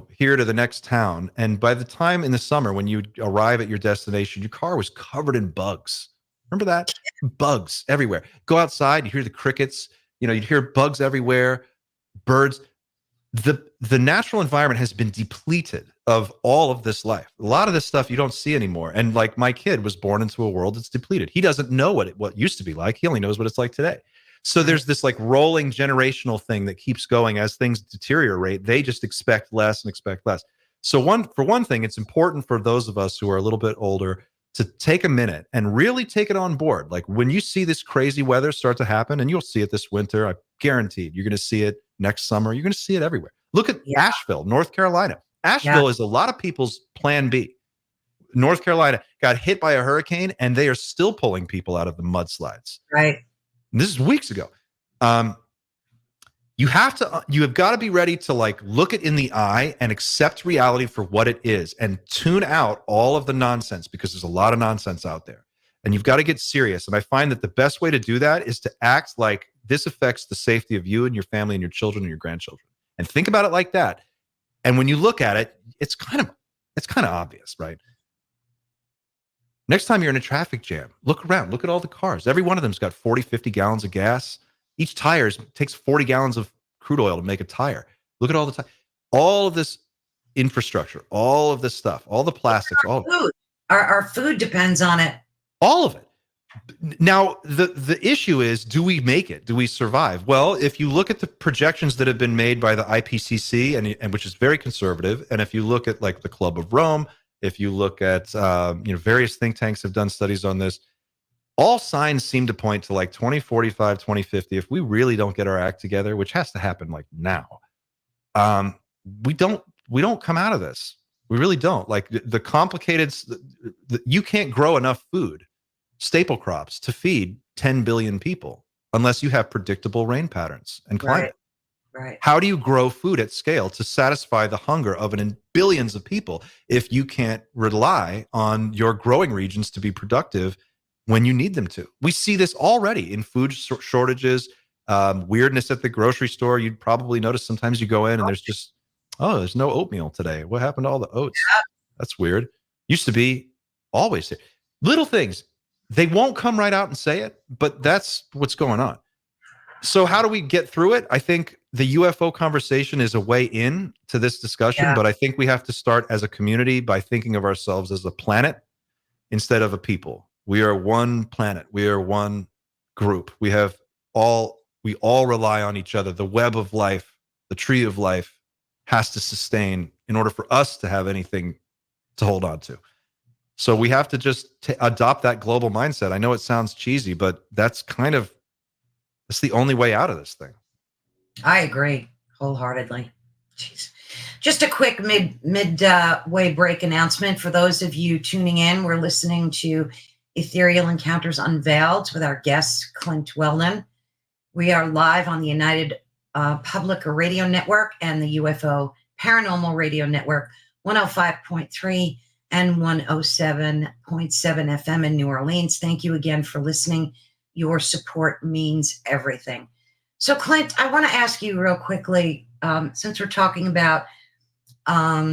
here to the next town, and by the time in the summer when you arrive at your destination, your car was covered in bugs. Remember that? Bugs everywhere. Go outside, you hear the crickets, you'd hear bugs everywhere, birds. The natural environment has been depleted of all of this life. A lot of this stuff you don't see anymore. And like my kid was born into a world that's depleted. He doesn't know what used to be like. He only knows what it's like today. So there's this like rolling generational thing that keeps going as things deteriorate. They just expect less and expect less. So for one thing, it's important for those of us who are a little bit older to take a minute and really take it on board. Like when you see this crazy weather start to happen, and you'll see it this winter, I guaranteed you're going to see it next summer. You're going to see it everywhere. Look at Asheville, North Carolina. Asheville is a lot of people's plan B. North Carolina got hit by a hurricane, and they are still pulling people out of the mudslides. Right. And this is weeks ago. You have got to be ready to like look it in the eye and accept reality for what it is and tune out all of the nonsense, because there's a lot of nonsense out there, and you've got to get serious. And I find that the best way to do that is to act like this affects the safety of you and your family and your children and your grandchildren, and think about it like that. And when you look at it, it's kind of obvious, right? Next time you're in a traffic jam, look around, look at all the cars. Every one of them's got 40, 50 gallons of gas. Each tire takes 40 gallons of crude oil to make a tire. Look at all the all of this infrastructure, all of this stuff, all the plastics, all food. Our food depends on it. All of it. Now, the issue is, do we make it? Do we survive? Well, if you look at the projections that have been made by the IPCC, and which is very conservative, and if you look at like the Club of Rome, if you look at various think tanks have done studies on this, all signs seem to point to like 2045, 2050. If we really don't get our act together, which has to happen like now, we don't come out of this. We really don't. Like the complicated, you can't grow enough food, staple crops, to feed 10 billion people unless you have predictable rain patterns and climate. Right. How do you grow food at scale to satisfy the hunger of billions of people if you can't rely on your growing regions to be productive when you need them to? We see this already in food shortages, weirdness at the grocery store. You'd probably notice sometimes you go in and there's just, there's no oatmeal today. What happened to all the oats? That's weird. Used to be always there. Little things. They won't come right out and say it, but that's what's going on. So how do we get through it? I think the UFO conversation is a way in to this discussion, but I think we have to start as a community by thinking of ourselves as a planet instead of a people. We are one planet. We are one group. We all rely on each other. The web of life, the tree of life has to sustain in order for us to have anything to hold on to. So we have to just adopt that global mindset. I know it sounds cheesy, but that's the only way out of this thing. I agree wholeheartedly. Jeez. Just a quick midway break announcement for those of you tuning in. We're listening to Ethereal Encounters Unveiled with our guest, Clint Weldon. We are live on the United Public Radio Network and the UFO Paranormal Radio Network, 105.3 and 107.7 FM in New Orleans. Thank you again for listening. Your support means everything. So, Clint, I want to ask you real quickly, since we're talking about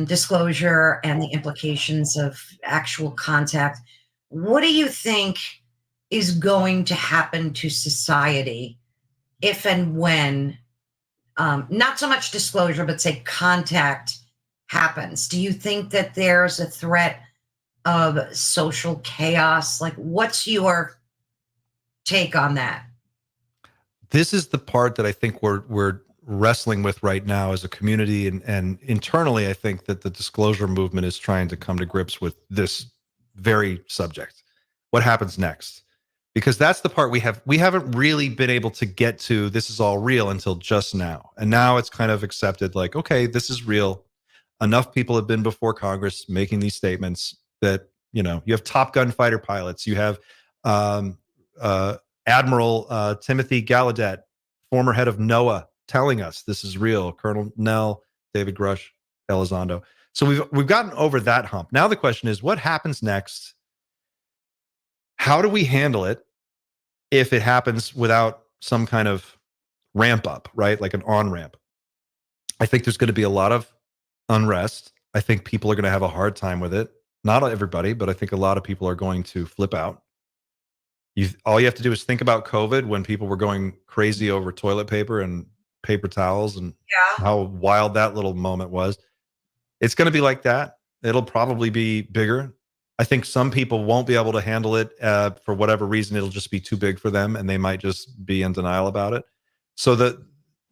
disclosure and the implications of actual contact, what do you think is going to happen to society if and when, not so much disclosure, but say contact happens? Do you think that there's a threat of social chaos? Like, what's your take on that? This is the part that I think we're wrestling with right now as a community, and internally, I think that the disclosure movement is trying to come to grips with this very subject. What happens next? Because that's the part we haven't really been able to get to. This is all real until just now, and now it's kind of accepted. Like, okay, this is real. Enough people have been before Congress making these statements that you have Top Gun fighter pilots. You have Admiral Timothy Gallaudet, former head of NOAA, telling us this is real. Colonel Nell, David Grush, Elizondo. So we've gotten over that hump. Now the question is, what happens next? How do we handle it if it happens without some kind of ramp up, right? Like an on ramp. I think there's going to be a lot of unrest. I think people are going to have a hard time with it. Not everybody, but I think a lot of people are going to flip out. All you have to do is think about COVID, when people were going crazy over toilet paper and paper towels, and how wild that little moment was. It's going to be like that. It'll probably be bigger. I think some people won't be able to handle it for whatever reason. It'll just be too big for them, and they might just be in denial about it. So the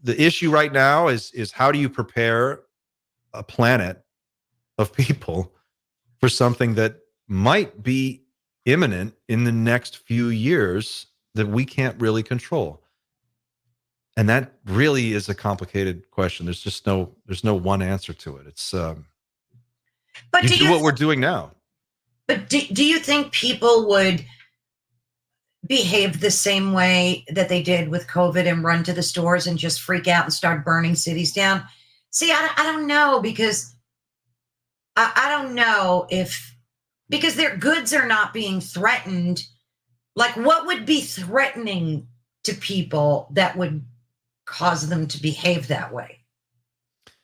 issue right now is how do you prepare a planet of people for something that might be imminent in the next few years that we can't really control? And that really is a complicated question. There's no one answer to it. It's but you do what we're doing now. But do you think people would behave the same way that they did with COVID and run to the stores and just freak out and start burning cities down? See, I don't know, because I don't know if, because their goods are not being threatened. Like, what would be threatening to people that would cause them to behave that way?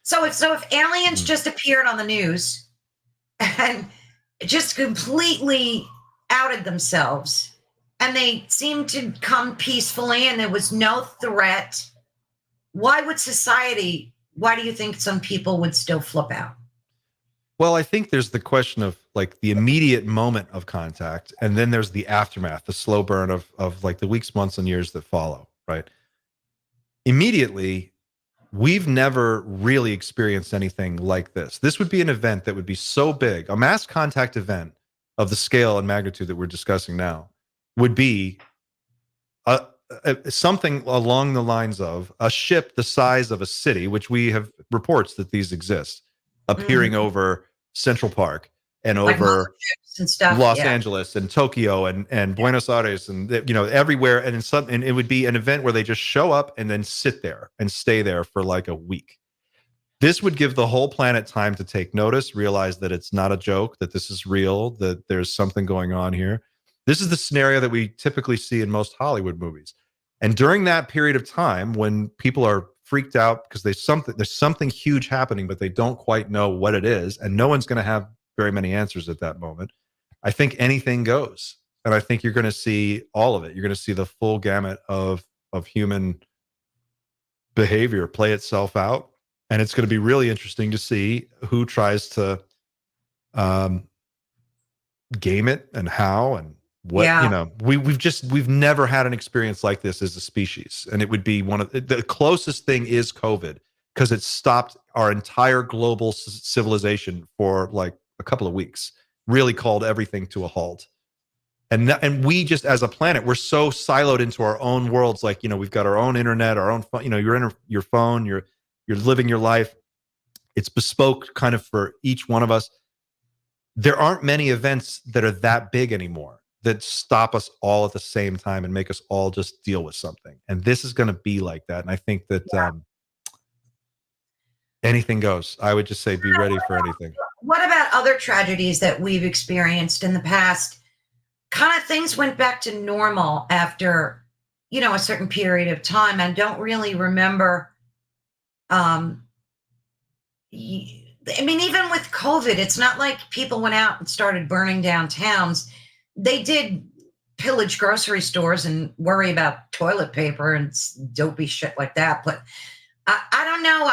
So if aliens just appeared on the news and just completely outed themselves, and they seemed to come peacefully and there was no threat, why do you think some people would still flip out? Well, I think there's the question of like the immediate moment of contact, and then there's the aftermath, the slow burn of like the weeks, months, and years that follow, right? Immediately, we've never really experienced anything like this. This would be an event that would be so big. A mass contact event of the scale and magnitude that we're discussing now would be something along the lines of a ship the size of a city, which we have reports that these exist, appearing over Central Park and like over and stuff, Los Angeles and Tokyo and Buenos Aires and everywhere, and it would be an event where they just show up and then sit there and stay there for like a week. This would give the whole planet time to take notice, realize that it's not a joke, that this is real, that there's something going on here. This is the scenario that we typically see in most Hollywood movies. And during that period of time, when people are freaked out because there's something huge happening, but they don't quite know what it is, and no one's going to have very many answers at that moment, I think anything goes. And I think you're going to see all of it. You're going to see the full gamut of human behavior play itself out. And it's going to be really interesting to see who tries to game it and how and what. We've never had an experience like this as a species. And it would be one of the closest thing is COVID, because it stopped our entire global civilization for like a couple of weeks, really called everything to a halt. And we just, as a planet, we're so siloed into our own worlds. Like, we've got our own internet, our own phone, you're in your phone, you're living your life. It's bespoke kind of for each one of us. There aren't many events that are that big anymore that stop us all at the same time and make us all just deal with something. And this is going to be like that. And I think that anything goes. I would just say be ready for anything. What about other tragedies that we've experienced in the past? Kind of things went back to normal after, a certain period of time. I don't really remember. Even with COVID, it's not like people went out and started burning down towns. They did pillage grocery stores and worry about toilet paper and dopey shit like that. But I don't know.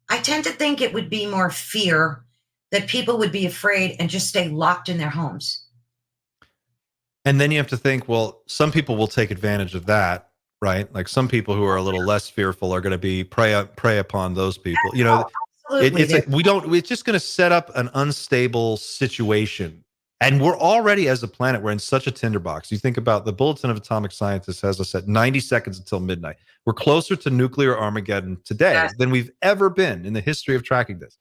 I tend to think it would be more fear, that people would be afraid and just stay locked in their homes. And then you have to think, well, some people will take advantage of that, right? Like some people who are a little less fearful are going to be prey upon those people. It's just going to set up an unstable situation. And we're already, as a planet, we're in such a tinderbox. You think about the Bulletin of Atomic Scientists has us at 90 seconds until midnight. We're closer to nuclear Armageddon today than we've ever been in the history of tracking this.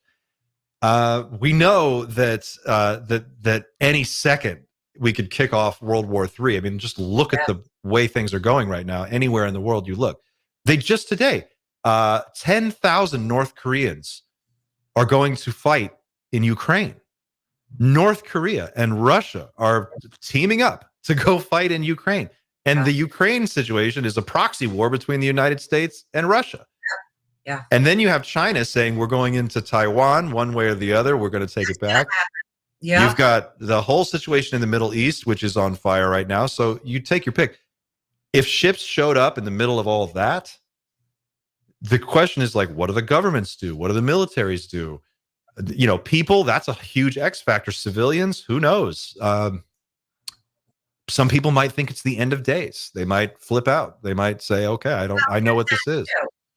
We know that any second we could kick off World War III. I mean, just look at the way things are going right now. Anywhere in the world you look, they just today, 10,000 North Koreans are going to fight in Ukraine. North Korea and Russia are teaming up to go fight in Ukraine. And the Ukraine situation is a proxy war between the United States and Russia. Yeah. And then you have China saying we're going into Taiwan one way or the other. We're going to take it back. Yeah. You've got the whole situation in the Middle East, which is on fire right now. So you take your pick. If ships showed up in the middle of all of that, the question is like, what do the governments do? What do the militaries do? You know, people, that's a huge X factor. Civilians, who knows? Some people might think it's the end of days. They might flip out. They might say, okay, I know what this is.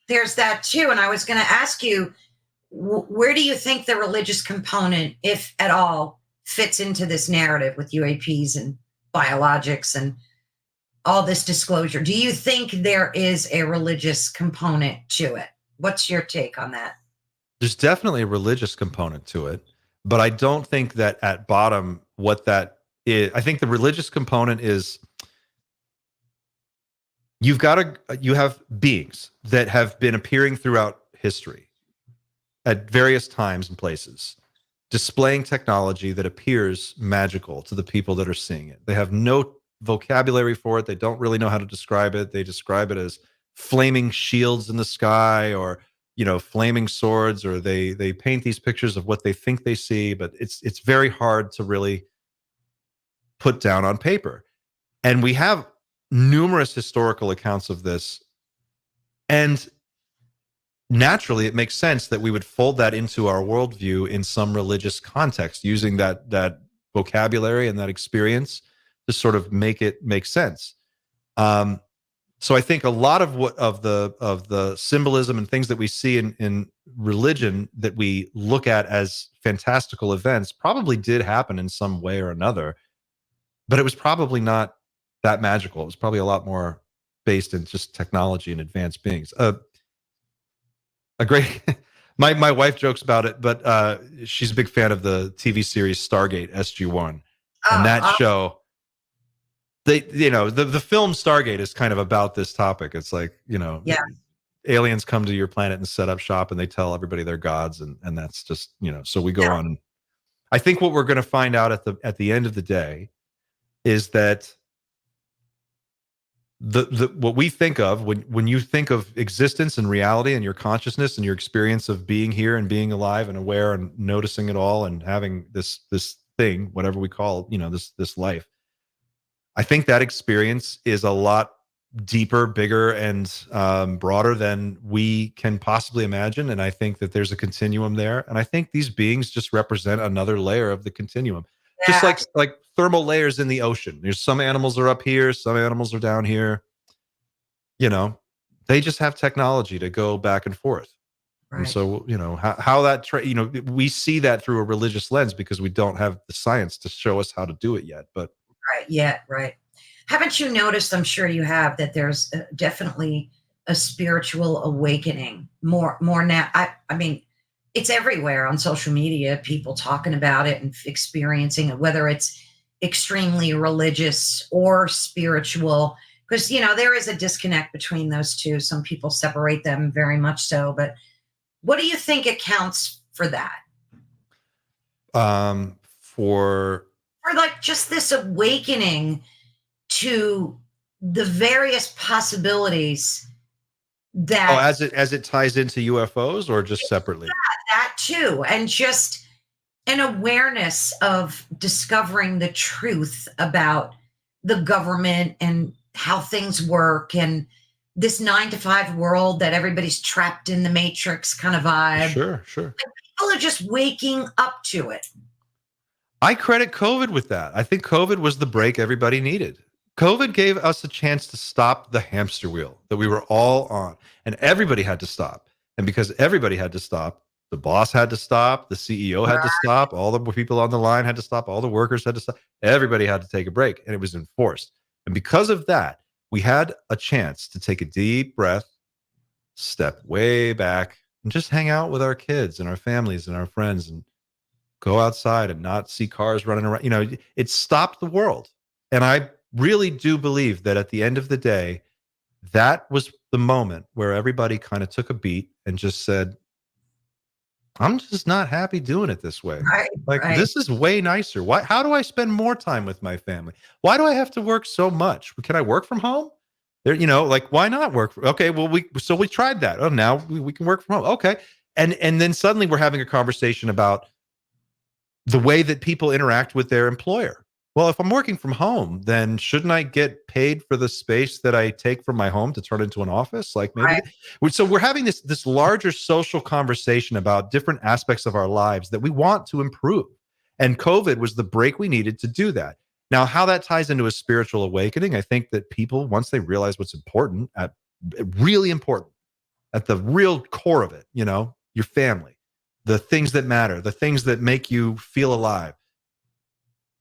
There's that too. And I was going to ask you, where do you think the religious component, if at all, fits into this narrative with UAPs and biologics and all this disclosure? Do you think there is a religious component to it? What's your take on that? There's definitely a religious component to it, but I don't think that at bottom what that is. I think the religious component is you have beings that have been appearing throughout history at various times and places, displaying technology that appears magical to the people that are seeing it. They have no vocabulary for it. They don't really know how to describe it. They describe it as flaming shields in the sky, or flaming swords, or they paint these pictures of what they think they see, but it's very hard to really put down on paper. And we have numerous historical accounts of this, and naturally it makes sense that we would fold that into our worldview in some religious context, using that vocabulary and that experience to sort of make it make sense. So I think a lot of the symbolism and things that we see in religion that we look at as fantastical events probably did happen in some way or another, but it was probably not that magical. It was probably a lot more based in just technology and advanced beings. A great my wife jokes about it, but she's a big fan of the TV series Stargate SG-1, and that show. The film Stargate is kind of about this topic. It's like, aliens come to your planet and set up shop, and they tell everybody they're gods, and that's just, so we go on. I think what we're going to find out at the end of the day is that the what we think of when you think of existence and reality and your consciousness and your experience of being here and being alive and aware and noticing it all and having this thing, whatever we call it, this life. I think that experience is a lot deeper, bigger, and broader than we can possibly imagine. And I think that there's a continuum there. And I think these beings just represent another layer of the continuum. Yeah. Just like thermal layers in the ocean. There's some animals are up here, some animals are down here. They just have technology to go back and forth. Right. And so, how that, we see that through a religious lens because we don't have the science to show us how to do it yet. But Right. Haven't you noticed, I'm sure you have, that there's definitely a spiritual awakening more now? I mean, it's everywhere on social media, people talking about it and experiencing it, whether it's extremely religious or spiritual, because, there is a disconnect between those two. Some people separate them very much so, but what do you think accounts for that? For like just this awakening to the various possibilities that as it ties into UFOs, or just separately? That too, and just an awareness of discovering the truth about the government and how things work, and this 9-to-5 world that everybody's trapped in the matrix kind of vibe. Sure. Like, people are just waking up to it. I credit COVID with that. I think COVID was the break everybody needed. COVID gave us a chance to stop the hamster wheel that we were all on, and everybody had to stop. And because everybody had to stop, the boss had to stop, the CEO had to stop, all the people on the line had to stop, all the workers had to stop. Everybody had to take a break, and it was enforced. And because of that, we had a chance to take a deep breath, step way back, and just hang out with our kids and our families and our friends, and go outside and not see cars running around. It stopped the world. And I really do believe that at the end of the day, that was the moment where everybody kind of took a beat and just said, I'm just not happy doing it this way. Right, Like, right. this is way nicer. Why? How do I spend more time with my family? Why do I have to work so much? Can I work from home? There, like, why not work? Okay, well, we tried that. Oh, now we can work from home. Okay, and then suddenly we're having a conversation about the way that people interact with their employer. Well, if I'm working from home, then shouldn't I get paid for the space that I take from my home to turn into an office? Like, maybe. Right. So we're having this larger social conversation about different aspects of our lives that we want to improve. And COVID was the break we needed to do that. Now, how that ties into a spiritual awakening, I think that people, once they realize what's important, really important, at the real core of it, your family, the things that matter, the things that make you feel alive.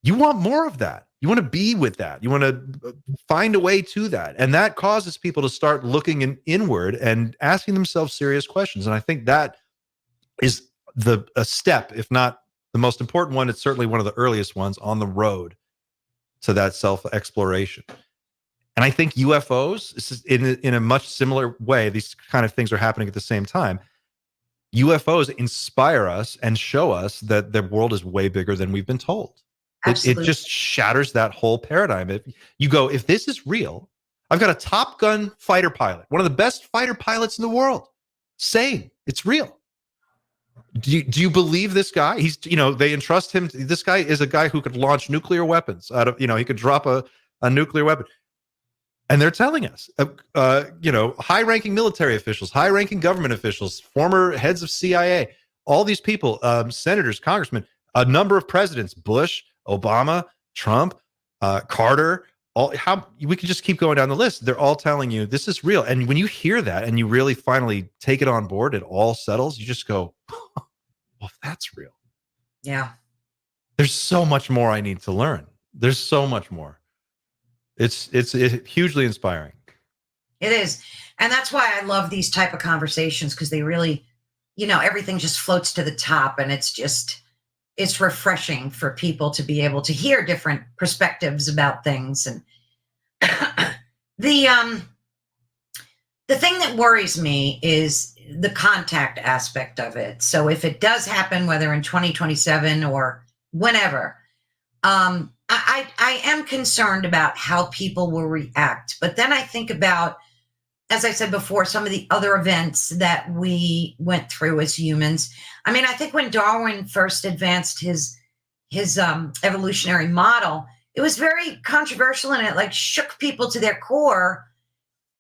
You want more of that. You want to be with that. You want to find a way to that. And that causes people to start looking inward and asking themselves serious questions. And I think that is a step, if not the most important one. It's certainly one of the earliest ones on the road to that self-exploration. And I think UFOs, this is in a much similar way, these kind of things are happening at the same time. UFOs inspire us and show us that the world is way bigger than we've been told. It Absolutely. just shatters that whole paradigm. If you go, if this is real, I've got a Top Gun fighter pilot, one of the best fighter pilots in the world, saying it's real. Do you believe this guy? He's, they entrust him. This guy is a guy who could launch nuclear weapons out of, he could drop a nuclear weapon. And they're telling us, high-ranking military officials, high-ranking government officials, former heads of CIA, all these people, senators, congressmen, a number of presidents, Bush, Obama, Trump, Carter, we could just keep going down the list. They're all telling you this is real. And when you hear that and you really finally take it on board, it all settles. You just go, well, if that's real. Yeah. There's so much more I need to learn. There's so much more. It's hugely inspiring. It is. And that's why I love these type of conversations, because they really, everything just floats to the top, and it's refreshing for people to be able to hear different perspectives about things. And the thing that worries me is the contact aspect of it. So if it does happen, whether in 2027 or whenever, I am concerned about how people will react. But then I think about, as I said before, some of the other events that we went through as humans. I mean, I think when Darwin first advanced his evolutionary model, it was very controversial, and it shook people to their core,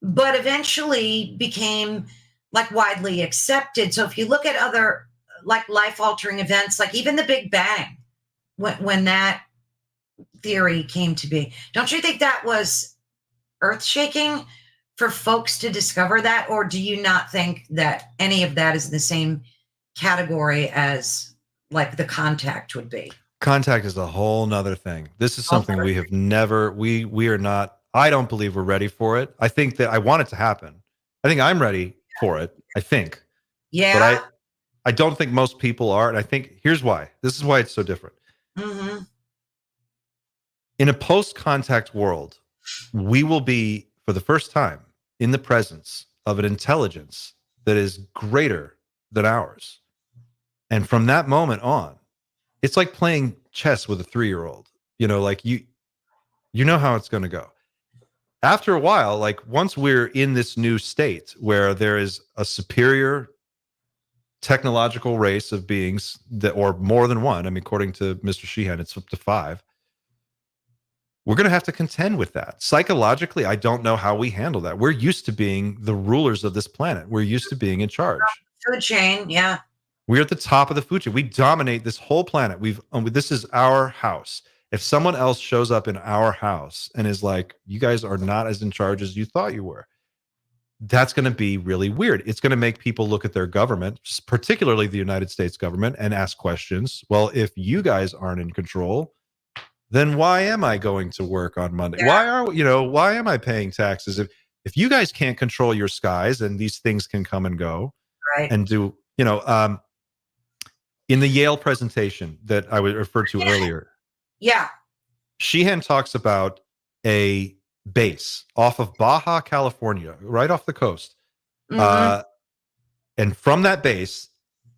but eventually became widely accepted. So if you look at other life-altering events, like even the Big Bang, when that theory came to be, don't you think that was earth-shaking for folks to discover that? Or do you not think that any of that is in the same category as the contact would be? Contact is a whole nother thing. This is something we have never, we are not, I don't believe we're ready for it. I think that I want it to happen. I think I'm ready for it. I think. Yeah. But I don't think most people are. And I think here's why. This is why it's so different. Mm-hmm. In a post-contact world, we will be, for the first time, in the presence of an intelligence that is greater than ours. And from that moment on, it's like playing chess with a 3-year-old. You know how it's going to go. After a while, once we're in this new state where there is a superior technological race of beings or more than one, I mean, according to Mr. Sheehan, it's up to 5. We're going to have to contend with that. Psychologically, I don't know how we handle that. We're used to being the rulers of this planet. We're used to being in charge. Food chain, yeah. We're at the top of the food chain. We dominate this whole planet. This is our house. If someone else shows up in our house and is like, you guys are not as in charge as you thought you were, that's going to be really weird. It's going to make people look at their government, particularly the United States government, and ask questions. Well, if you guys aren't in control, then why am I going to work on Monday? Yeah. Why am I paying taxes? If you guys can't control your skies and these things can come and go, right, and do, in the Yale presentation that I referred to earlier. Yeah. Sheehan talks about a base off of Baja, California, right off the coast. Mm-hmm. And from that base,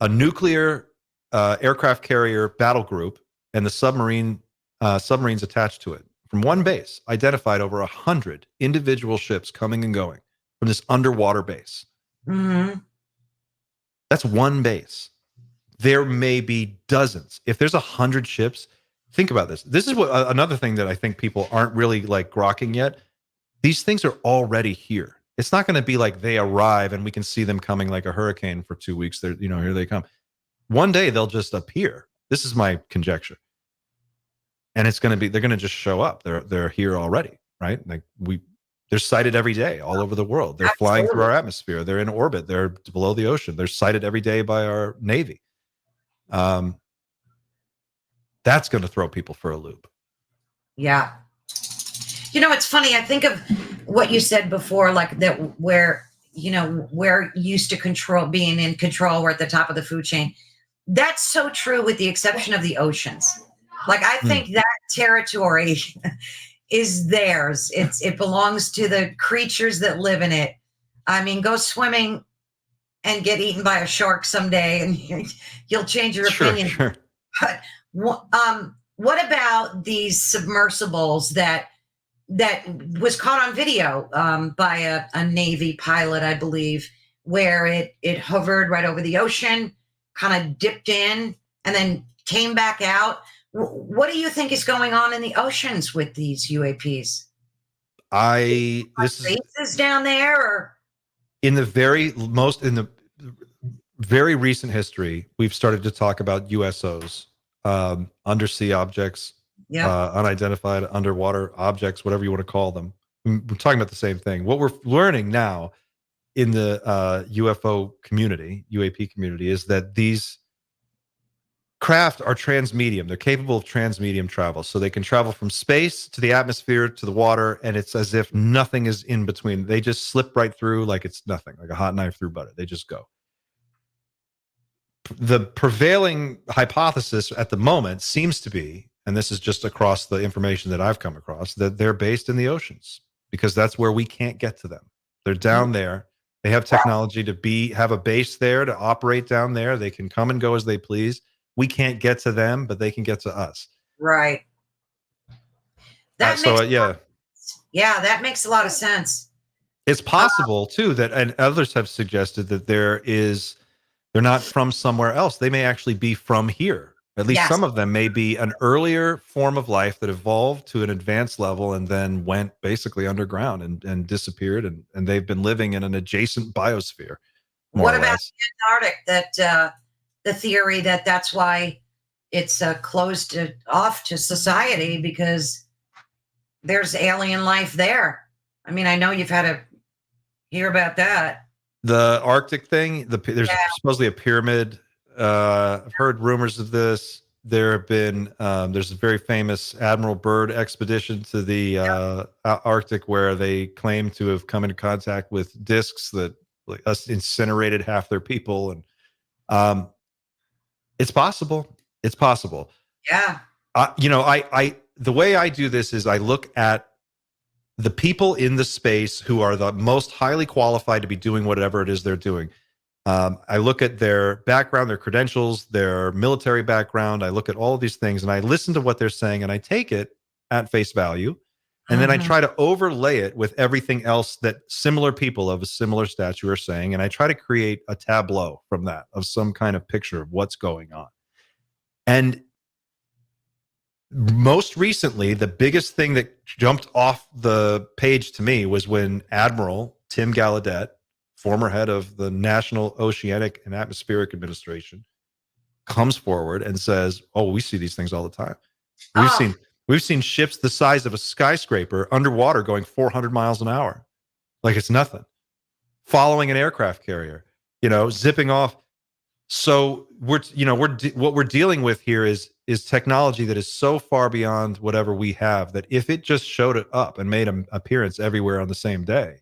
a nuclear aircraft carrier battle group and the submarines attached to it from one base identified over 100 individual ships coming and going from this underwater base. Mm-hmm. That's one base. There may be dozens. If there's 100 ships, think about this. This is what another thing that I think people aren't really like grokking yet. These things are already here. It's not going to be like they arrive and we can see them coming like a hurricane for 2 weeks. They're, here they come. One day they'll just appear. This is my conjecture. And they're going to just show up. They're here already, right? Like they're sighted every day all over the world. They're Absolutely. flying through our atmosphere. They're in orbit. They're below the ocean. They're sighted every day by our Navy. That's going to throw people for a loop. Yeah. It's funny. I think of what you said before, like that we're used to being in control. We're at the top of the food chain. That's so true with the exception of the oceans. Like, I think that territory is theirs. It belongs to the creatures that live in it. I mean, go swimming and get eaten by a shark someday and you'll change your opinion. Sure. But what about these submersibles that was caught on video by a Navy pilot, I believe, where it hovered right over the ocean, kind of dipped in and then came back out? What do you think is going on in the oceans with these UAPs? This is down there, or in the very recent history, we've started to talk about USOs, undersea objects, unidentified underwater objects, whatever you want to call them. We're talking about the same thing. What we're learning now in the UFO community, UAP community, is that these craft are transmedium. They're capable of transmedium travel. So they can travel from space to the atmosphere to the water, and it's as if nothing is in between. They just slip right through like it's nothing, like a hot knife through butter. They just go. The prevailing hypothesis at the moment seems to be, and this is just across the information that I've come across, that they're based in the oceans because that's where we can't get to them. They're down there. They have technology to have a base there, to operate down there. They can come and go as they please. We can't get to them, but they can get to us. Right. That makes a lot of sense. It's possible too that, and others have suggested that they're not from somewhere else. They may actually be from here. At least some of them may be an earlier form of life that evolved to an advanced level and then went basically underground and disappeared. And they've been living in an adjacent biosphere. What about the Antarctic? That the theory that's why it's closed off to society, because there's alien life there. I mean, I know you've had to hear about that. The Arctic thing, there's supposedly a pyramid. I've heard rumors of this. There have been, there's a very famous Admiral Byrd expedition to the Arctic where they claim to have come into contact with discs that incinerated half their people. And it's possible. It's possible. Yeah. The way I do this is I look at the people in the space who are the most highly qualified to be doing whatever it is they're doing. I look at their background, their credentials, their military background. I look at all of these things and I listen to what they're saying and I take it at face value. And then I try to overlay it with everything else that similar people of a similar stature are saying. And I try to create a tableau from that, of some kind of picture of what's going on. And most recently, the biggest thing that jumped off the page to me was when Admiral Tim Gallaudet, former head of the National Oceanic and Atmospheric Administration, comes forward and says, "Oh, we see these things all the time. We've seen ships the size of a skyscraper underwater going 400 miles an hour, like it's nothing, following an aircraft carrier, zipping off." So what we're dealing with here is technology that is so far beyond whatever we have that if it just showed it up and made an appearance everywhere on the same day,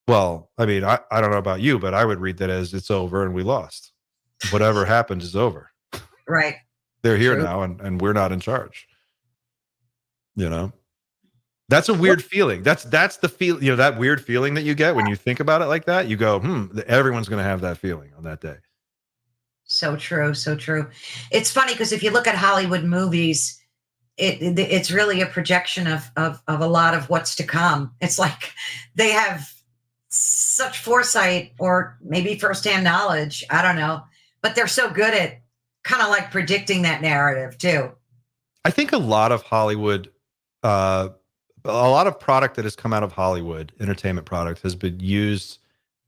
well, I mean, I don't know about you, but I would read that as it's over and we lost. Whatever happened is over. Right. They're here now and we're not in charge. That's a weird feeling. That's the feel, that weird feeling that you get when you think about it like that. You go, everyone's going to have that feeling on that day. So true, so true. It's funny because if you look at Hollywood movies, it's really a projection of a lot of what's to come. It's like they have such foresight or maybe firsthand knowledge. I don't know, but they're so good at kind of like predicting that narrative too. I think a lot of Hollywood, a lot of product that has come out of Hollywood, entertainment product, has been used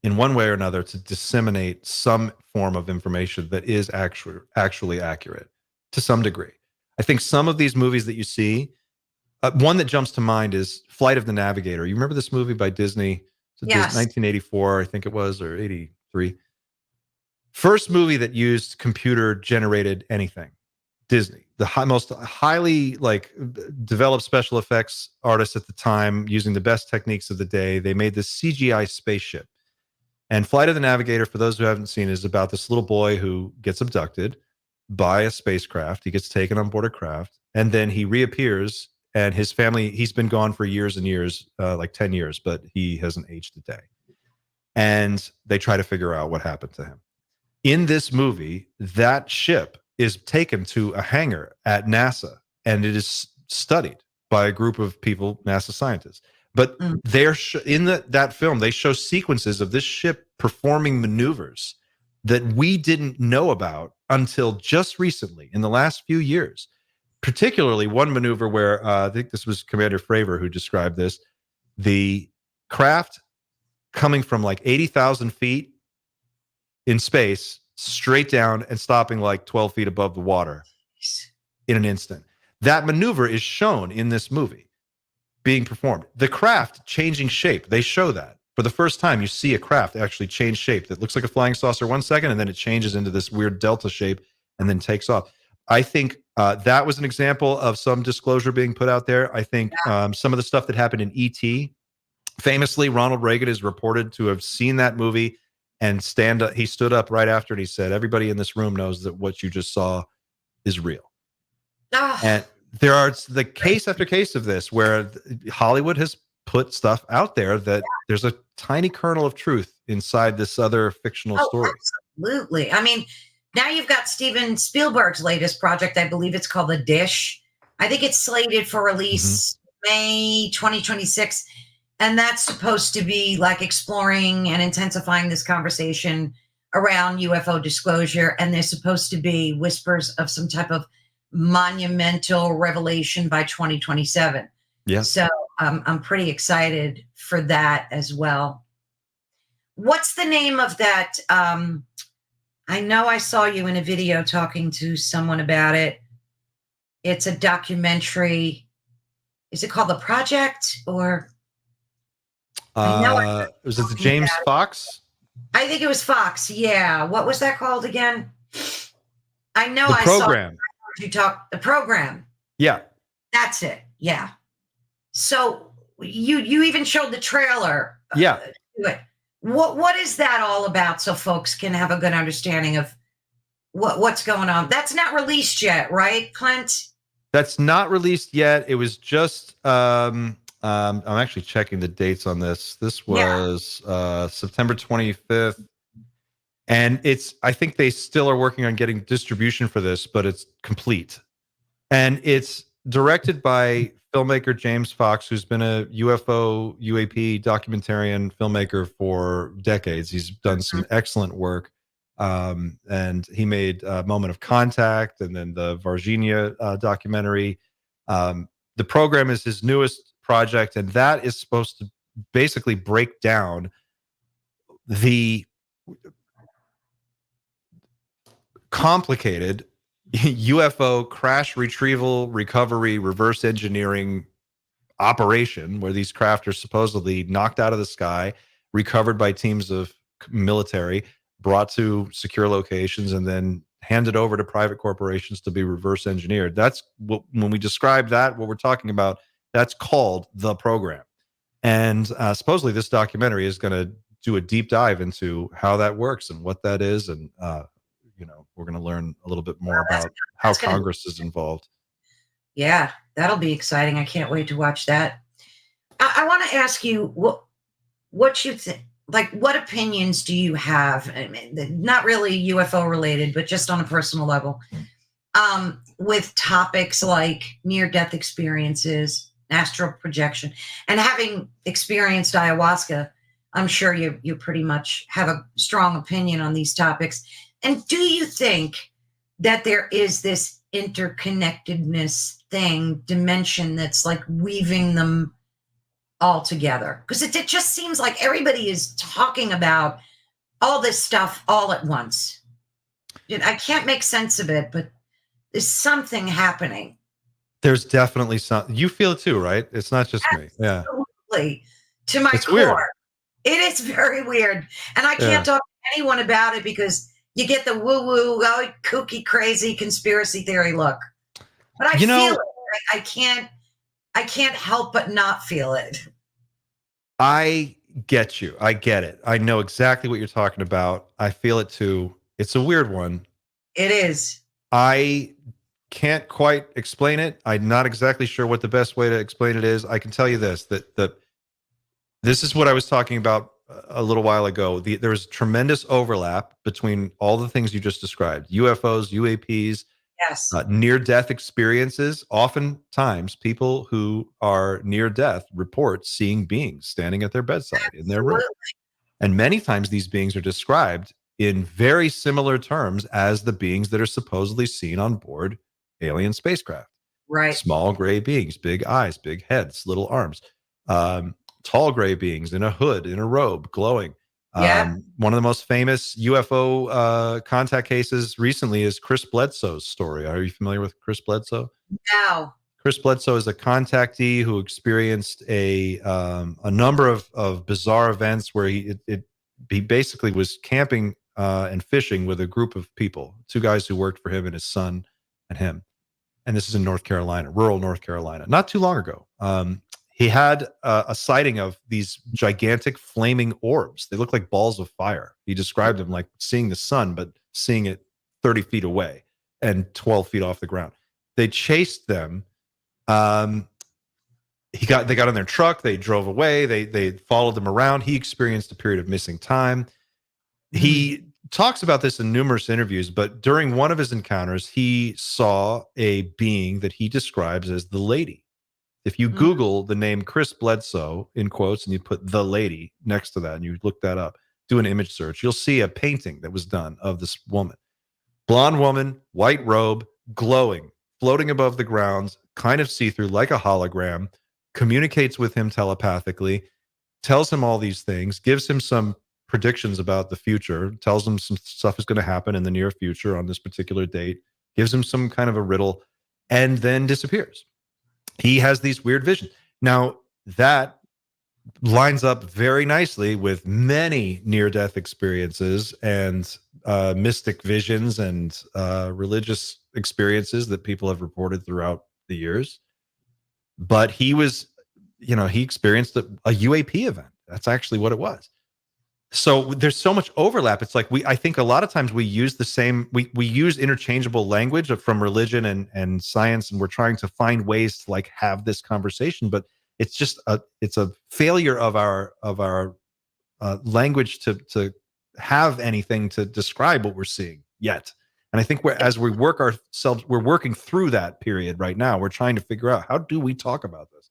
in one way or another to disseminate some form of information that is actually accurate to some degree. I think some of these movies that you see, one that jumps to mind is Flight of the Navigator. You remember this movie by Disney? Yes. 1984, I think it was, or 83. First movie that used computer generated anything. Disney, the most highly like developed special effects artists at the time, using the best techniques of the day. They made this CGI spaceship. And Flight of the Navigator, for those who haven't seen, is about this little boy who gets abducted by a spacecraft. He gets taken on board a craft, and then he reappears. And his family, he's been gone for years and years, like 10 years, but he hasn't aged a day. And they try to figure out what happened to him. In this movie, that ship is taken to a hangar at NASA, and it is studied by a group of people, NASA scientists. But they're in that film, they show sequences of this ship performing maneuvers that we didn't know about until just recently, in the last few years. Particularly one maneuver where I think this was Commander Fravor who described this. The craft coming from like 80,000 feet in space straight down and stopping like 12 feet above the water in an instant. That maneuver is shown in this movie being performed. The craft changing shape, they show that. For the first time, you see a craft actually change shape that looks like a flying saucer 1 second, and then it changes into this weird delta shape and then takes off. I think that was an example of some disclosure being put out there. I think some of the stuff that happened in E.T., famously, Ronald Reagan is reported to have seen that movie and he stood up right after and he said, everybody in this room knows that what you just saw is real. And there are the case after case of this where Hollywood has put stuff out there that there's a tiny kernel of truth inside this other fictional story. Absolutely. I mean, now you've got Steven Spielberg's latest project. I believe it's called The Dish. I think it's slated for release May 2026. And that's supposed to be like exploring and intensifying this conversation around UFO disclosure. And there's supposed to be whispers of some type of monumental revelation by 2027. Yeah. So I'm pretty excited for that as well. What's the name of that? I know I saw you in a video talking to someone about it. It's a documentary. Is it called The Project or? Was it the James Fox? I think it was Fox. Yeah. What was that called again? I know I program. Saw you talk the program. Yeah. That's it. Yeah. So you even showed the trailer. Yeah. What is that all about so folks can have a good understanding of what's going on? That's not released yet, right, Clint? That's not released yet. It was just I'm actually checking the dates on this. This was September 25th. And I think they still are working on getting distribution for this, but it's complete. And it's directed by filmmaker James Fox, who's been a UFO, UAP documentarian filmmaker for decades. He's done some excellent work. And he made Moment of Contact and then the Virginia documentary. The program is his newest project, and that is supposed to basically break down the complicated UFO crash retrieval, recovery, reverse engineering operation where these craft are supposedly knocked out of the sky, recovered by teams of military, brought to secure locations, and then handed over to private corporations to be reverse engineered. That's when we describe that, what we're talking about, that's called The Program. And supposedly this documentary is going to do a deep dive into how that works and what that is. And, we're going to learn a little bit more about how Congress is involved. Yeah, that'll be exciting. I can't wait to watch that. I want to ask you what you think. like, what opinions do you have? I mean, not really UFO related, but just on a personal level, with topics like near-death experiences, astral projection, and having experienced ayahuasca, I'm sure you pretty much have a strong opinion on these topics. And do you think that there is this interconnectedness thing, dimension that's like weaving them all together? Because it just seems like everybody is talking about all this stuff all at once. I can't make sense of it, but there's something happening. There's definitely some. You feel it too, right? It's not just me. Yeah, Absolutely. To my it's core. weird. It is very weird. And I can't Yeah. talk to anyone about it because you get the woo-woo, oh, kooky, crazy conspiracy theory look. But I You feel know, it. I can't help but not feel it. I get you. I get it. I know exactly what you're talking about. I feel it too. It's a weird one. It is. I can't quite explain it. I'm not exactly sure what the best way to explain it is. I can tell you this, that this is what I was talking about a little while ago. There's tremendous overlap between all the things you just described: UFOs, UAPs, Yes. near-death experiences. Oftentimes, people who are near death report seeing beings standing at their bedside in their room. Absolutely. And many times these beings are described in very similar terms as the beings that are supposedly seen on board alien spacecraft. Right. Small gray beings, big eyes, big heads, little arms. Tall gray beings in a hood, in a robe, glowing. Yeah. One of the most famous UFO contact cases recently is Chris Bledsoe's story. Are you familiar with Chris Bledsoe? Now. Chris Bledsoe is a contactee who experienced a number of bizarre events where he basically was camping and fishing with a group of people, two guys who worked for him and his son and him. And this is in North Carolina, rural North Carolina, not too long ago. He had a sighting of these gigantic flaming orbs. They look like balls of fire. He described them like seeing the sun, but seeing it 30 feet away and 12 feet off the ground. They chased them. They got in their truck. They drove away. They followed them around. He experienced a period of missing time. He talks about this in numerous interviews, but during one of his encounters, he saw a being that he describes as the lady. If you Google the name Chris Bledsoe in quotes and you put the lady next to that and you look that up, do an image search, you'll see a painting that was done of this woman. Blonde woman, white robe, glowing, floating above the ground, kind of see-through like a hologram, communicates with him telepathically, tells him all these things, gives him some predictions about the future, tells him some stuff is going to happen in the near future on this particular date, gives him some kind of a riddle, and then disappears. He has these weird visions. Now, that lines up very nicely with many near-death experiences and mystic visions and religious experiences that people have reported throughout the years. But he was, he experienced a UAP event. That's actually what it was. So there's so much overlap. It's like I think a lot of times we use the same, we use interchangeable language from religion and science, and we're trying to find ways to like have this conversation, but it's just it's a failure of our language to have anything to describe what we're seeing yet. And I think as we work ourselves, we're working through that period right now. We're trying to figure out, how do we talk about this?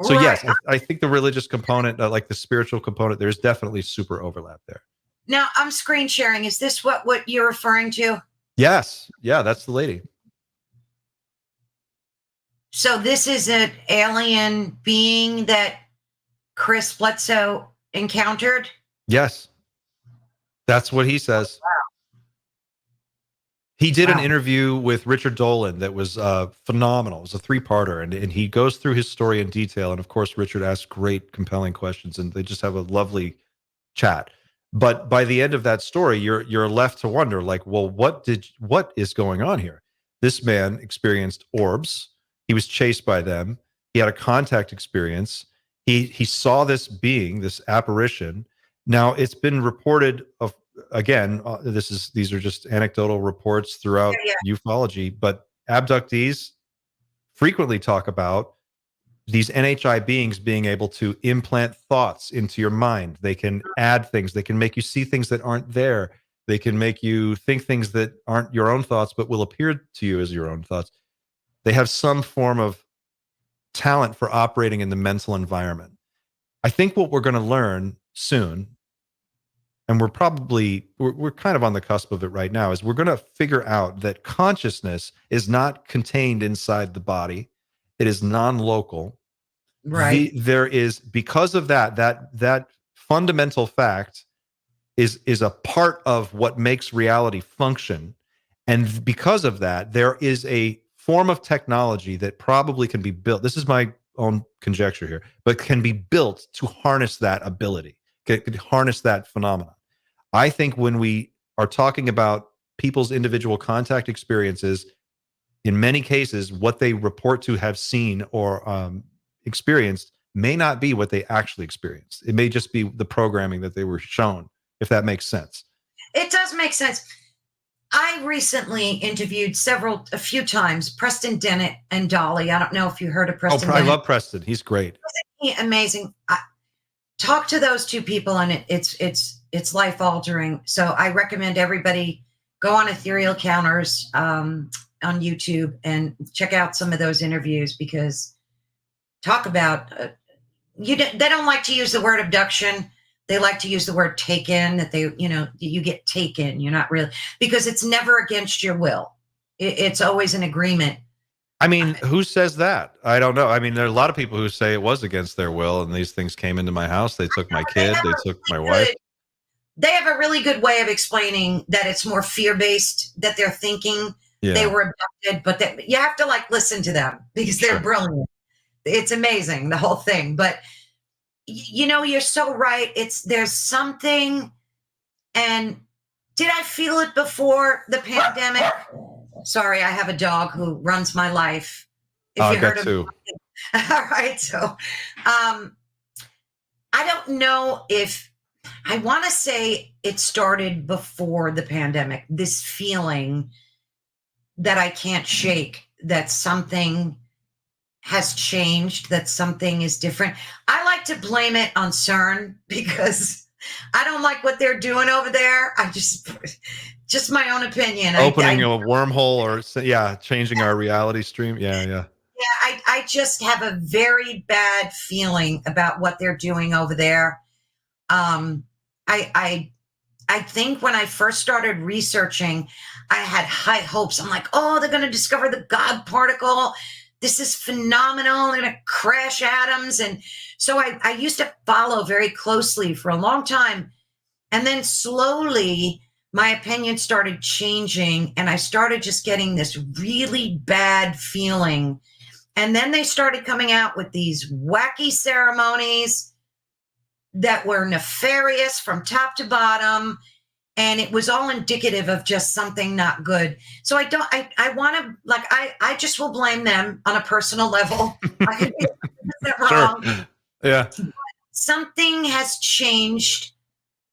So yes, I think the religious component, like the spiritual component, there's definitely super overlap there. Now I'm screen sharing. Is this what you're referring to? Yes. Yeah, that's the lady. So this is an alien being that Chris Bledsoe encountered? Yes. That's what he says. Wow. He did an interview with Richard Dolan that was phenomenal. It was a 3-parter, and he goes through his story in detail. And of course, Richard asks great, compelling questions, and they just have a lovely chat. But by the end of that story, you're left to wonder, like, well, what is going on here? This man experienced orbs. He was chased by them. He had a contact experience. He saw this being, this apparition. Now, it's been reported of, again, these are just anecdotal reports throughout ufology, but abductees frequently talk about these NHI beings being able to implant thoughts into your mind. They can add things. They can make you see things that aren't there. They can make you think things that aren't your own thoughts, but will appear to you as your own thoughts. They have some form of talent for operating in the mental environment. I think what we're going to learn soon, and we're kind of on the cusp of it right now, is we're going to figure out that consciousness is not contained inside the body. It is non-local. Right. There is, because of that fundamental fact is a part of what makes reality function. And because of that, there is a form of technology that probably can be built. This is my own conjecture here, but can be built to harness that ability, can harness that phenomenon. I think when we are talking about people's individual contact experiences, in many cases, what they report to have seen or experienced may not be what they actually experienced. It may just be the programming that they were shown, if that makes sense. It does make sense. I recently interviewed a few times, Preston Dennett and Dolly. I don't know if you heard of Preston I Dennett. love Preston. He's great. Isn't he amazing? Talk to those two people, and it's life altering. So I recommend everybody go on Ethereal Counters on YouTube and check out some of those interviews, because talk about they don't like to use the word abduction. They like to use the word taken, that you get taken. You're not really, because it's never against your will. It's always an agreement. I mean, who says that? I don't know. I mean, there are a lot of people who say it was against their will, and these things came into my house. They took my kid. They took my wife. They have a really good way of explaining that it's more fear-based, that they're thinking they were abducted, but that you have to listen to them, because they're brilliant. It's amazing, the whole thing. But you're so right. There's something, and did I feel it before the pandemic? Sorry, I have a dog who runs my life. I got two. All right. So I don't know if I want to say it started before the pandemic, this feeling that I can't shake, that something has changed, that something is different. I like to blame it on CERN, because I don't like what they're doing over there. I just my own opinion. Opening a wormhole, or changing our reality stream. Yeah, I just have a very bad feeling about what they're doing over there. I think when I first started researching, I had high hopes. I'm like, oh, they're going to discover the God particle. This is phenomenal. They're going to crash atoms. And so I used to follow very closely for a long time. And then slowly my opinion started changing, and I started just getting this really bad feeling. And then they started coming out with these wacky ceremonies that were nefarious from top to bottom. And it was all indicative of just something not good. So I want to, I just will blame them on a personal level. I could be wrong. Sure. Yeah. Something has changed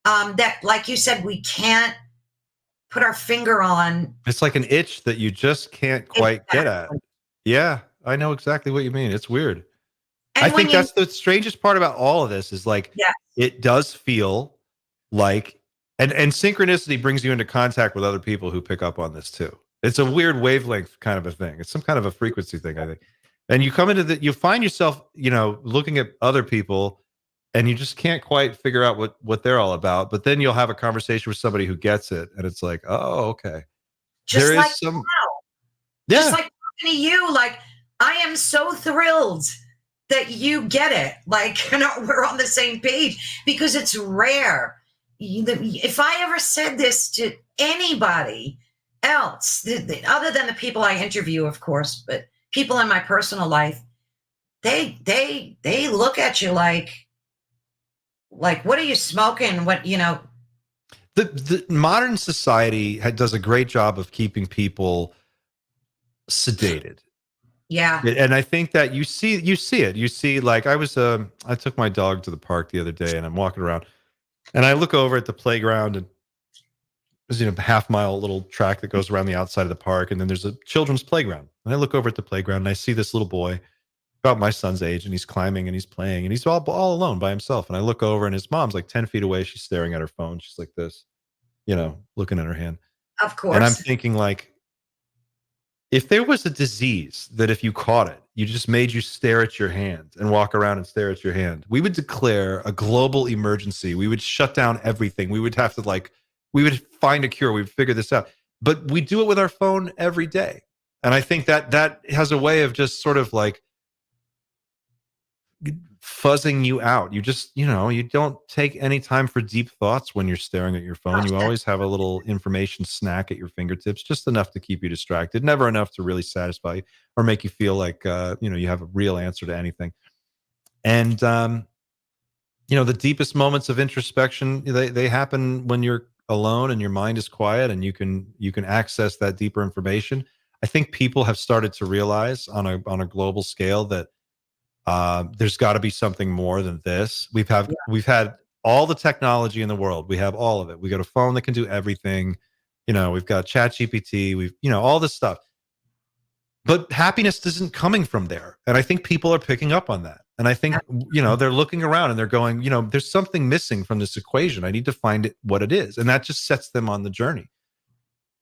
that, like you said, we can't put our finger on. It's like an itch that you just can't quite get at. Yeah, I know exactly what you mean. It's weird. And I think that's the strangest part about all of this is it does feel like, and synchronicity brings you into contact with other people who pick up on this too. It's a weird wavelength kind of a thing. It's some kind of a frequency thing, I think. And you come into you find yourself, looking at other people, and you just can't quite figure out what they're all about. But then you'll have a conversation with somebody who gets it, and it's like, oh, okay. Just like talking to you, I am so thrilled that you get it. We're on the same page, because it's rare. If I ever said this to anybody else, other than the people I interview, of course, but people in my personal life, they look at you like, what are you smoking? The modern society does a great job of keeping people sedated. Yeah. And I think that you see it. You see, I took my dog to the park the other day, and I'm walking around, and I look over at the playground, and there's a half-mile little track that goes around the outside of the park, and then there's a children's playground. And I look over at the playground, and I see this little boy, about my son's age, and he's climbing and he's playing and he's all alone by himself. And I look over and his mom's like 10 feet away. She's staring at her phone. She's like this, looking at her hand. Of And I'm course. thinking, like, if there was a disease that if you caught it, you just made you stare at your hand and walk around and stare at your hand, we would declare a global emergency. We would shut down everything. We would have to we would find a cure. We would figure this out. But we do it with our phone every day. And I think that has a way of just sort of like fuzzing you out. You just, you don't take any time for deep thoughts when you're staring at your phone. You always have a little information snack at your fingertips, just enough to keep you distracted, never enough to really satisfy you or make you feel like, you have a real answer to anything. And, the deepest moments of introspection, they happen when you're alone and your mind is quiet and you can access that deeper information. I think people have started to realize on a global scale that there's got to be something more than this. We've had all the technology in the world. We have all of it. We got a phone that can do everything. We've got ChatGPT. We've all this stuff. But happiness isn't coming from there, and I think people are picking up on that. And I think they're looking around and they're going, there's something missing from this equation. I need to find it, what it is, and that just sets them on the journey.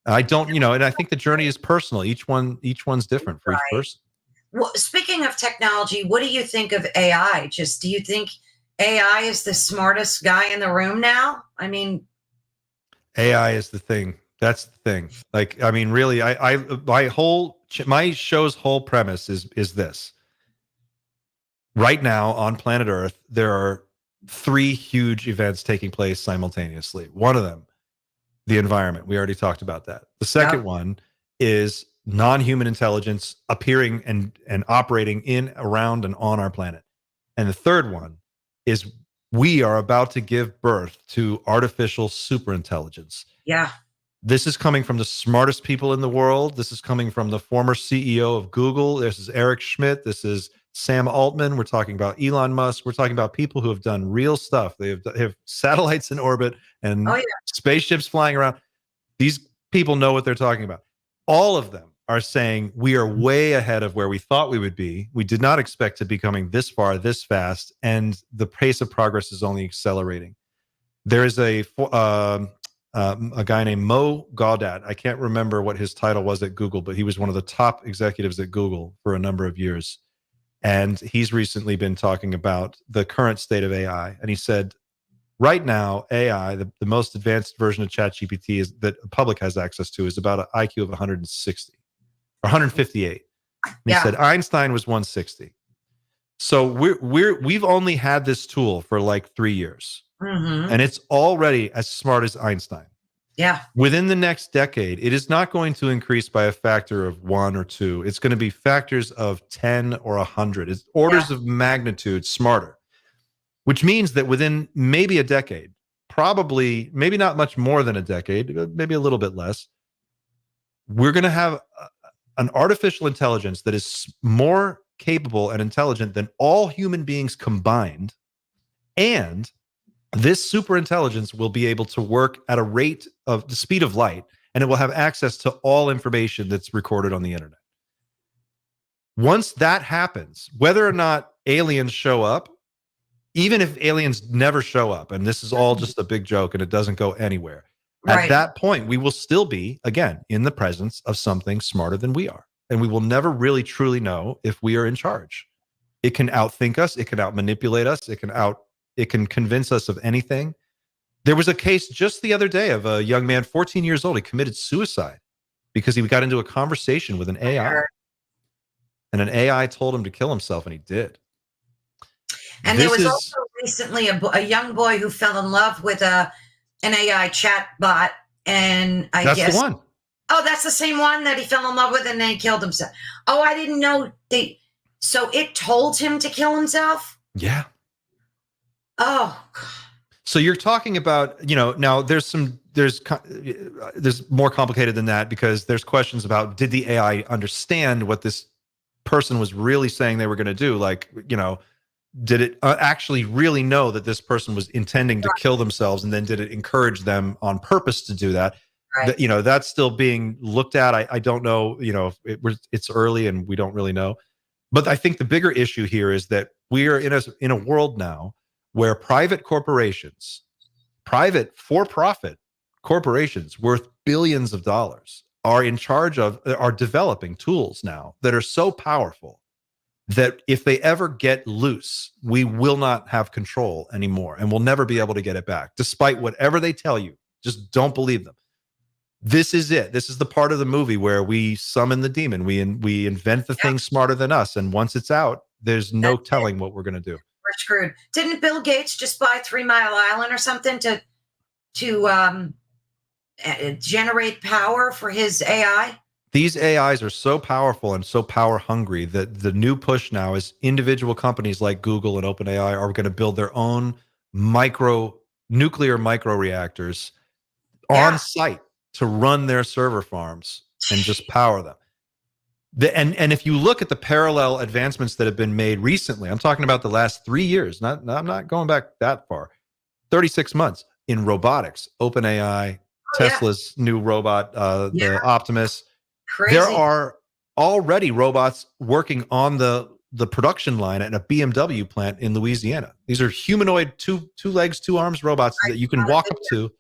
I don't, and I think the journey is personal. Each one's different for each person. Well, speaking of technology, what do you think of AI? Do you think AI is the smartest guy in the room now? I mean, AI is the thing. That's the thing. Like, I mean, really, my show's whole premise is this. Right now on planet Earth, there are 3 huge events taking place simultaneously. One of them, the environment. We already talked about that. The second one is non-human intelligence appearing and operating in, around, and on our planet. And the third one is we are about to give birth to artificial superintelligence. Yeah. This is coming from the smartest people in the world. This is coming from the former CEO of Google. This is Eric Schmidt. This is Sam Altman. We're talking about Elon Musk. We're talking about people who have done real stuff. They have satellites in orbit and spaceships flying around. These people know what they're talking about. All of them are saying we are way ahead of where we thought we would be. We did not expect to be coming this far, this fast, and the pace of progress is only accelerating. There is a guy named Mo Gaudat. I can't remember what his title was at Google, but he was one of the top executives at Google for a number of years. And he's recently been talking about the current state of AI. And he said, right now, AI, the most advanced version of ChatGPT that the public has access to, is about an IQ of 160 or 158. And he said Einstein was 160. So we've only had this tool for like 3 years, and it's already as smart as Einstein. Yeah. Within the next decade, it is not going to increase by a factor of 1 or 2. It's going to be factors of 10 or 100. It's orders of magnitude smarter, which means that within maybe a decade, probably maybe not much more than a decade, maybe a little bit less, we're going to have an artificial intelligence that is more capable and intelligent than all human beings combined. And this super intelligence will be able to work at a rate of the speed of light, and it will have access to all information that's recorded on the internet. Once that happens, whether or not aliens show up, even if aliens never show up, and this is all just a big joke and it doesn't go anywhere, at that point, we will still be, again, in the presence of something smarter than we are. And we will never really truly know if we are in charge. It can outthink us. It can outmanipulate us. It can convince us of anything. There was a case just the other day of a young man, 14 years old. He committed suicide because he got into a conversation with an AI. And an AI told him to kill himself, and he did. And there was also recently a young boy who fell in love with an AI chat bot. And I guess that's the one. Oh, that's the same one that he fell in love with and then he killed himself. Oh, I didn't know. So it told him to kill himself? Yeah. Oh. So you're talking about, now there's more complicated than that, because there's questions about, did the AI understand what this person was really saying they were going to do? Like, did it actually really know that this person was intending to kill themselves? And then did it encourage them on purpose to do that? Right. That's still being looked at. I don't know, it's early and we don't really know. But I think the bigger issue here is that we are in a world now where private corporations, private for-profit corporations worth billions of dollars are developing tools now that are so powerful that if they ever get loose, we will not have control anymore and we'll never be able to get it back. Despite whatever they tell you, just don't believe them. This is it. This is the part of the movie where we summon the demon. We invent the thing smarter than us. And once it's out, there's no telling what we're going to do. We're screwed. Didn't Bill Gates just buy 3 Mile Island or something to generate power for his AI? These AIs are so powerful and so power hungry that the new push now is individual companies like Google and OpenAI are going to build their own nuclear micro reactors on site to run their server farms and just power them. And if you look at the parallel advancements that have been made recently, I'm talking about the last 3 years, I'm not going back that far, 36 months in robotics, OpenAI, Tesla's new robot, the Optimus. Crazy. There are already robots working on the production line at a BMW plant in Louisiana. These are humanoid, two legs, 2 arms robots that you can walk up to.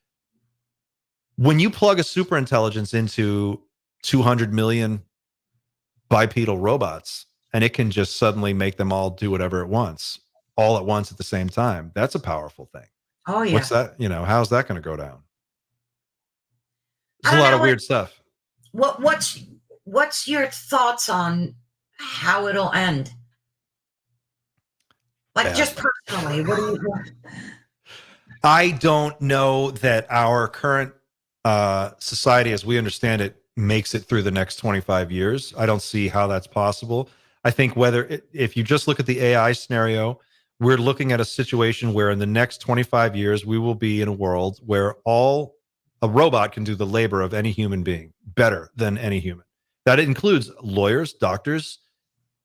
When you plug a super intelligence into 200 million bipedal robots, and it can just suddenly make them all do whatever it wants, all at once at the same time, that's a powerful thing. Oh, yeah. What's that? How's that going to go down? There's a lot of weird stuff. What's your thoughts on how it'll end? Like, just personally, what do you want? I don't know that our current society, as we understand it, makes it through the next 25 years. I don't see how that's possible. I think if you just look at the AI scenario, we're looking at a situation where in the next 25 years, we will be in a world where a robot can do the labor of any human being better than any human. That includes lawyers, doctors,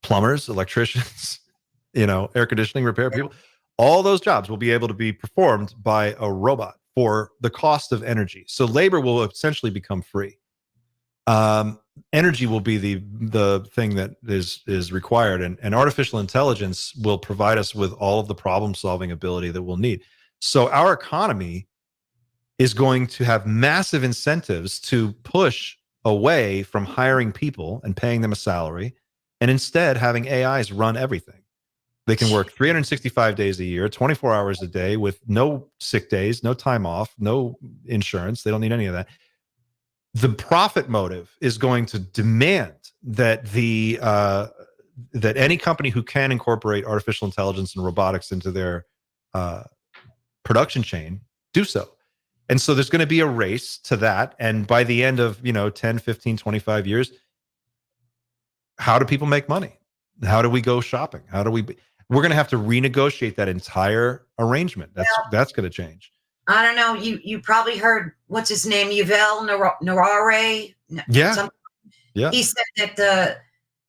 plumbers, electricians, air conditioning repair people. All those jobs will be able to be performed by a robot for the cost of energy. So labor will essentially become free. Energy will be the thing that is required, and artificial intelligence will provide us with all of the problem-solving ability that we'll need. So our economy is going to have massive incentives to push away from hiring people and paying them a salary, and instead having AIs run everything. They can work 365 days a year, 24 hours a day with no sick days, no time off, no insurance. They don't need any of that. The profit motive is going to demand that that any company who can incorporate artificial intelligence and robotics into their production chain do so. And so there's going to be a race to that. And by the end of 10, 15, 25 years, how do people make money? How do we go shopping? We're going to have to renegotiate that entire arrangement. That's going to change. I don't know. You probably heard, what's his name? Yuval Noah. Yeah. Yeah. He said that the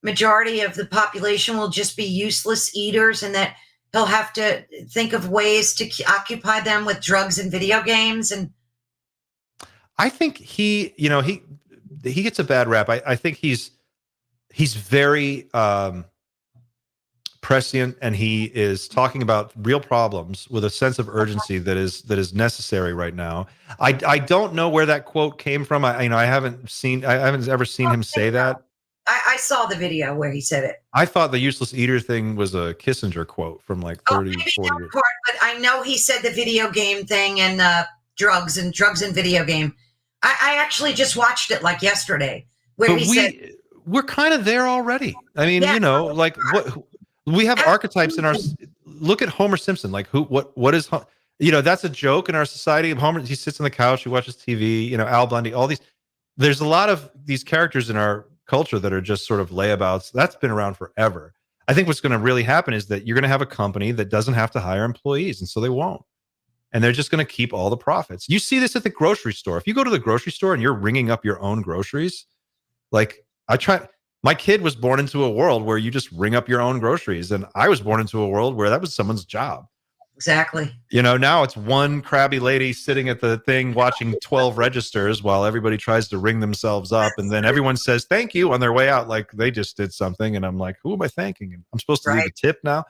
majority of the population will just be useless eaters, and that he'll have to think of ways to occupy them with drugs and video games. And I think he gets a bad rap. I think he's very prescient, and he is talking about real problems with a sense of urgency that is necessary right now. I don't know where that quote came from. I haven't ever seen him say that. I saw the video where he said it. I thought the useless eater thing was a Kissinger quote from like 30, 40 years. But I know he said the video game thing and drugs and video game. I actually just watched it like yesterday, where we're kind of there already. I mean, what we have archetypes in our. Look at Homer Simpson. Like what is that's a joke in our society. Homer, he sits on the couch, he watches TV. Al Bundy, all these. There's a lot of these characters in our culture that are just sort of layabouts. That's been around forever. I think what's going to really happen is that you're going to have a company that doesn't have to hire employees, and so they won't. And they're just going to keep all the profits. You see this at the grocery store. If you go to the grocery store and you're ringing up your own groceries, like my kid was born into a world where you just ring up your own groceries, and I was born into a world where that was someone's job. Exactly. You know, now it's one crabby lady sitting at the thing watching 12 registers while everybody tries to ring themselves up. And then everyone says thank you on their way out, like they just did something. And I'm like, who am I thanking? And I'm supposed to leave Right. a tip now?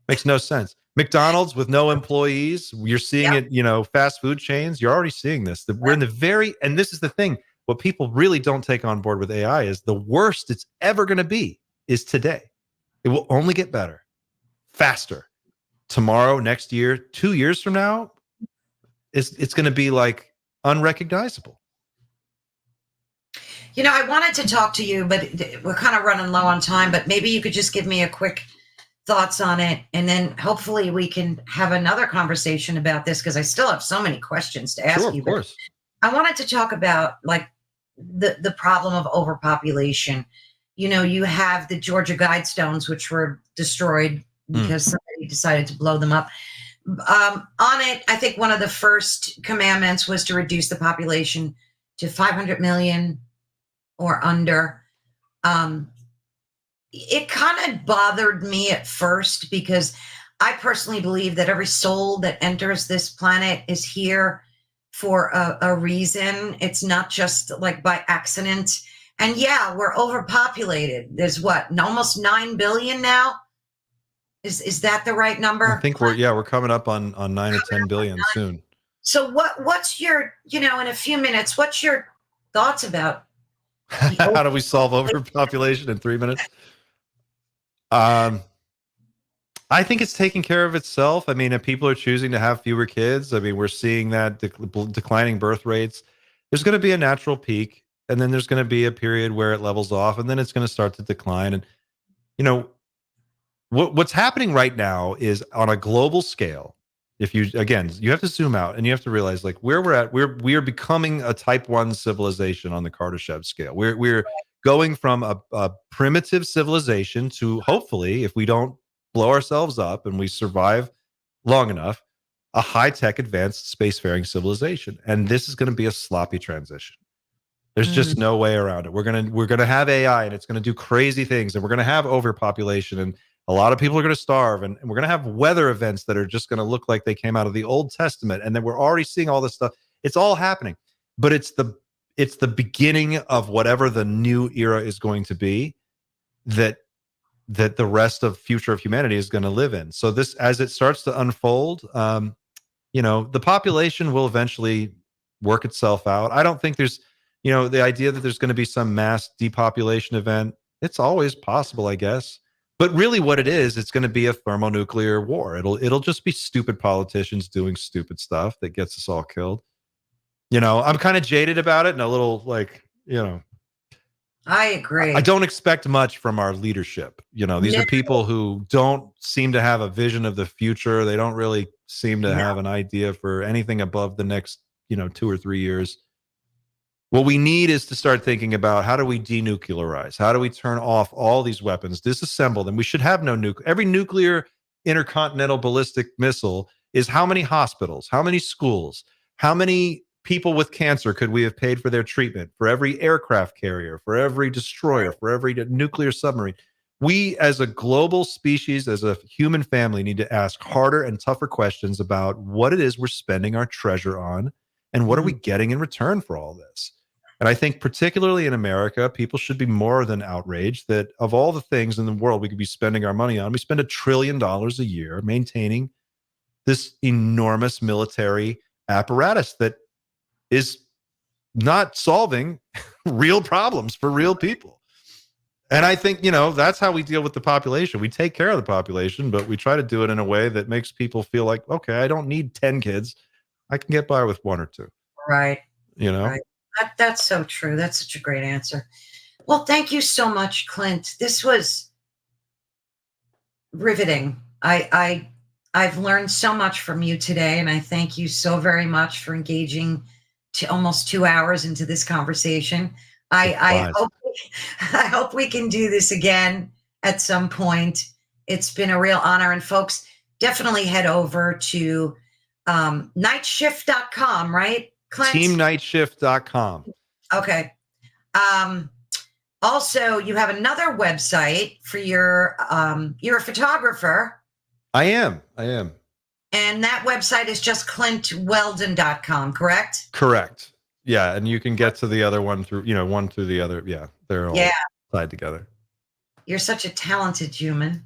Makes no sense. McDonald's with no employees. You're seeing Yep. it, you know, fast food chains. You're already seeing this. We're in the very, and this is the thing. What people really don't take on board with AI is the worst it's ever going to be is today. It will only get better, faster. Tomorrow, next year, 2 years from now, it's going to be like unrecognizable. You know, I wanted to talk to you, but we're kind of running low on time, but maybe you could just give me a quick thoughts on it. And then hopefully we can have another conversation about this because I still have so many questions to ask Sure, you. of course. I wanted to talk about like the problem of overpopulation. You know, you have the Georgia Guidestones, which were destroyed because somebody decided to blow them up. On it, I think one of the first commandments was to reduce the population to 500 million or under. It kind of bothered me at first because I personally believe that every soul that enters this planet is here for a reason. It's not just like by accident. And yeah, we're overpopulated. There's what, almost 9 billion now? Is that the right number? I think we're coming up on 9 or 10 billion soon. So what's your, you know, in a few minutes, what's your thoughts about how do we solve overpopulation in 3 minutes? I think it's taking care of itself. I mean, if people are choosing to have fewer kids, I mean, we're seeing that declining birth rates. There's going to be a natural peak, and then there's going to be a period where it levels off, and then it's going to start to decline. And you know, what's happening right now is on a global scale. If you you have to zoom out and you have to realize like where we're at. We are becoming a type 1 civilization on the Kardashev scale. We're going from a primitive civilization to hopefully, if we don't blow ourselves up and we survive long enough, a high-tech advanced spacefaring civilization. And this is going to be a sloppy transition. There's just no way around it. We're gonna have AI and it's gonna do crazy things, and we're gonna have overpopulation, and a lot of people are gonna starve, and we're gonna have weather events that are just gonna look like they came out of the Old Testament. And then we're already seeing all this stuff. It's all happening, but it's the beginning of whatever the new era is going to be that the rest of future of humanity is going to live in. So this, as it starts to unfold, you know, the population will eventually work itself out. I don't think there's, you know, the idea that there's going to be some mass depopulation event. It's always possible, I guess. But really what it is, it's going to be a thermonuclear war. It'll just be stupid politicians doing stupid stuff that gets us all killed. You know, I'm kind of jaded about it and a little like, you know, I agree. I don't expect much from our leadership. You know, these are people who don't seem to have a vision of the future. They don't really seem to have an idea for anything above the next, you know, 2 or 3 years. What we need is to start thinking about how do we denuclearize? How do we turn off all these weapons, disassemble them? We should have no nuke. Every nuclear intercontinental ballistic missile is how many hospitals, how many schools, how many people with cancer could we have paid for their treatment, for every aircraft carrier, for every destroyer, for every nuclear submarine. We as a global species, as a human family, need to ask harder and tougher questions about what it is we're spending our treasure on and what are we getting in return for all this. And I think particularly in America, people should be more than outraged that of all the things in the world we could be spending our money on, we spend $1 trillion a year maintaining this enormous military apparatus that is not solving real problems for real people. And I think, you know, that's how we deal with the population. We take care of the population, but we try to do it in a way that makes people feel like, okay, I don't need 10 kids. I can get by with 1 or 2. Right. You know? Right. That's so true. That's such a great answer. Well, thank you so much, Clint. This was riveting. I've learned so much from you today, and I thank you so very much for engaging to almost 2 hours into this conversation. I hope we can do this again at some point. It's been a real honor. And folks, definitely head over to nightshift.com, right, Clint? Teamnightshift.com. Okay. Also, you have another website for you're a photographer. I am. And that website is just clintweldon.com, correct? Correct. Yeah, and you can get to the other one through, one through the other. Yeah, they're all tied together. You're such a talented human.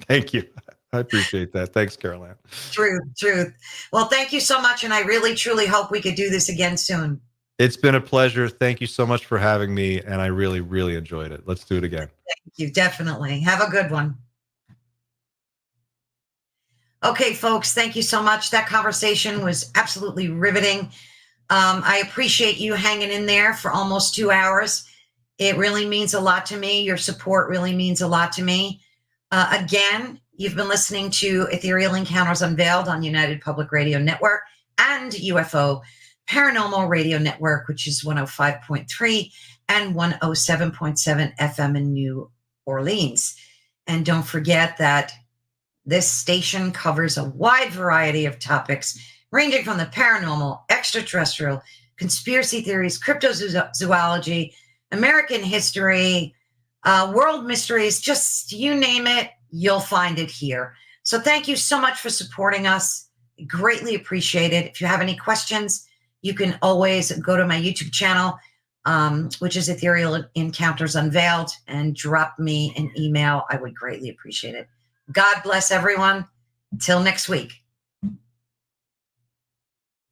Thank you. I appreciate that. Thanks, Caroline. Truth. Well, thank you so much. And I really, truly hope we could do this again soon. It's been a pleasure. Thank you so much for having me. And I really, really enjoyed it. Let's do it again. Thank you. Definitely. Have a good one. Okay, folks, thank you so much. That conversation was absolutely riveting. I appreciate you hanging in there for almost 2 hours. It really means a lot to me. Your support really means a lot to me. Again, you've been listening to Ethereal Encounters Unveiled on United Public Radio Network and UFO Paranormal Radio Network, which is 105.3 and 107.7 FM in New Orleans. And don't forget that this station covers a wide variety of topics, ranging from the paranormal, extraterrestrial, conspiracy theories, cryptozoology, American history, world mysteries, just you name it, you'll find it here. So thank you so much for supporting us. Greatly appreciate it. If you have any questions, you can always go to my YouTube channel, which is Ethereal Encounters Unveiled, and drop me an email. I would greatly appreciate it. God bless everyone. Until next week.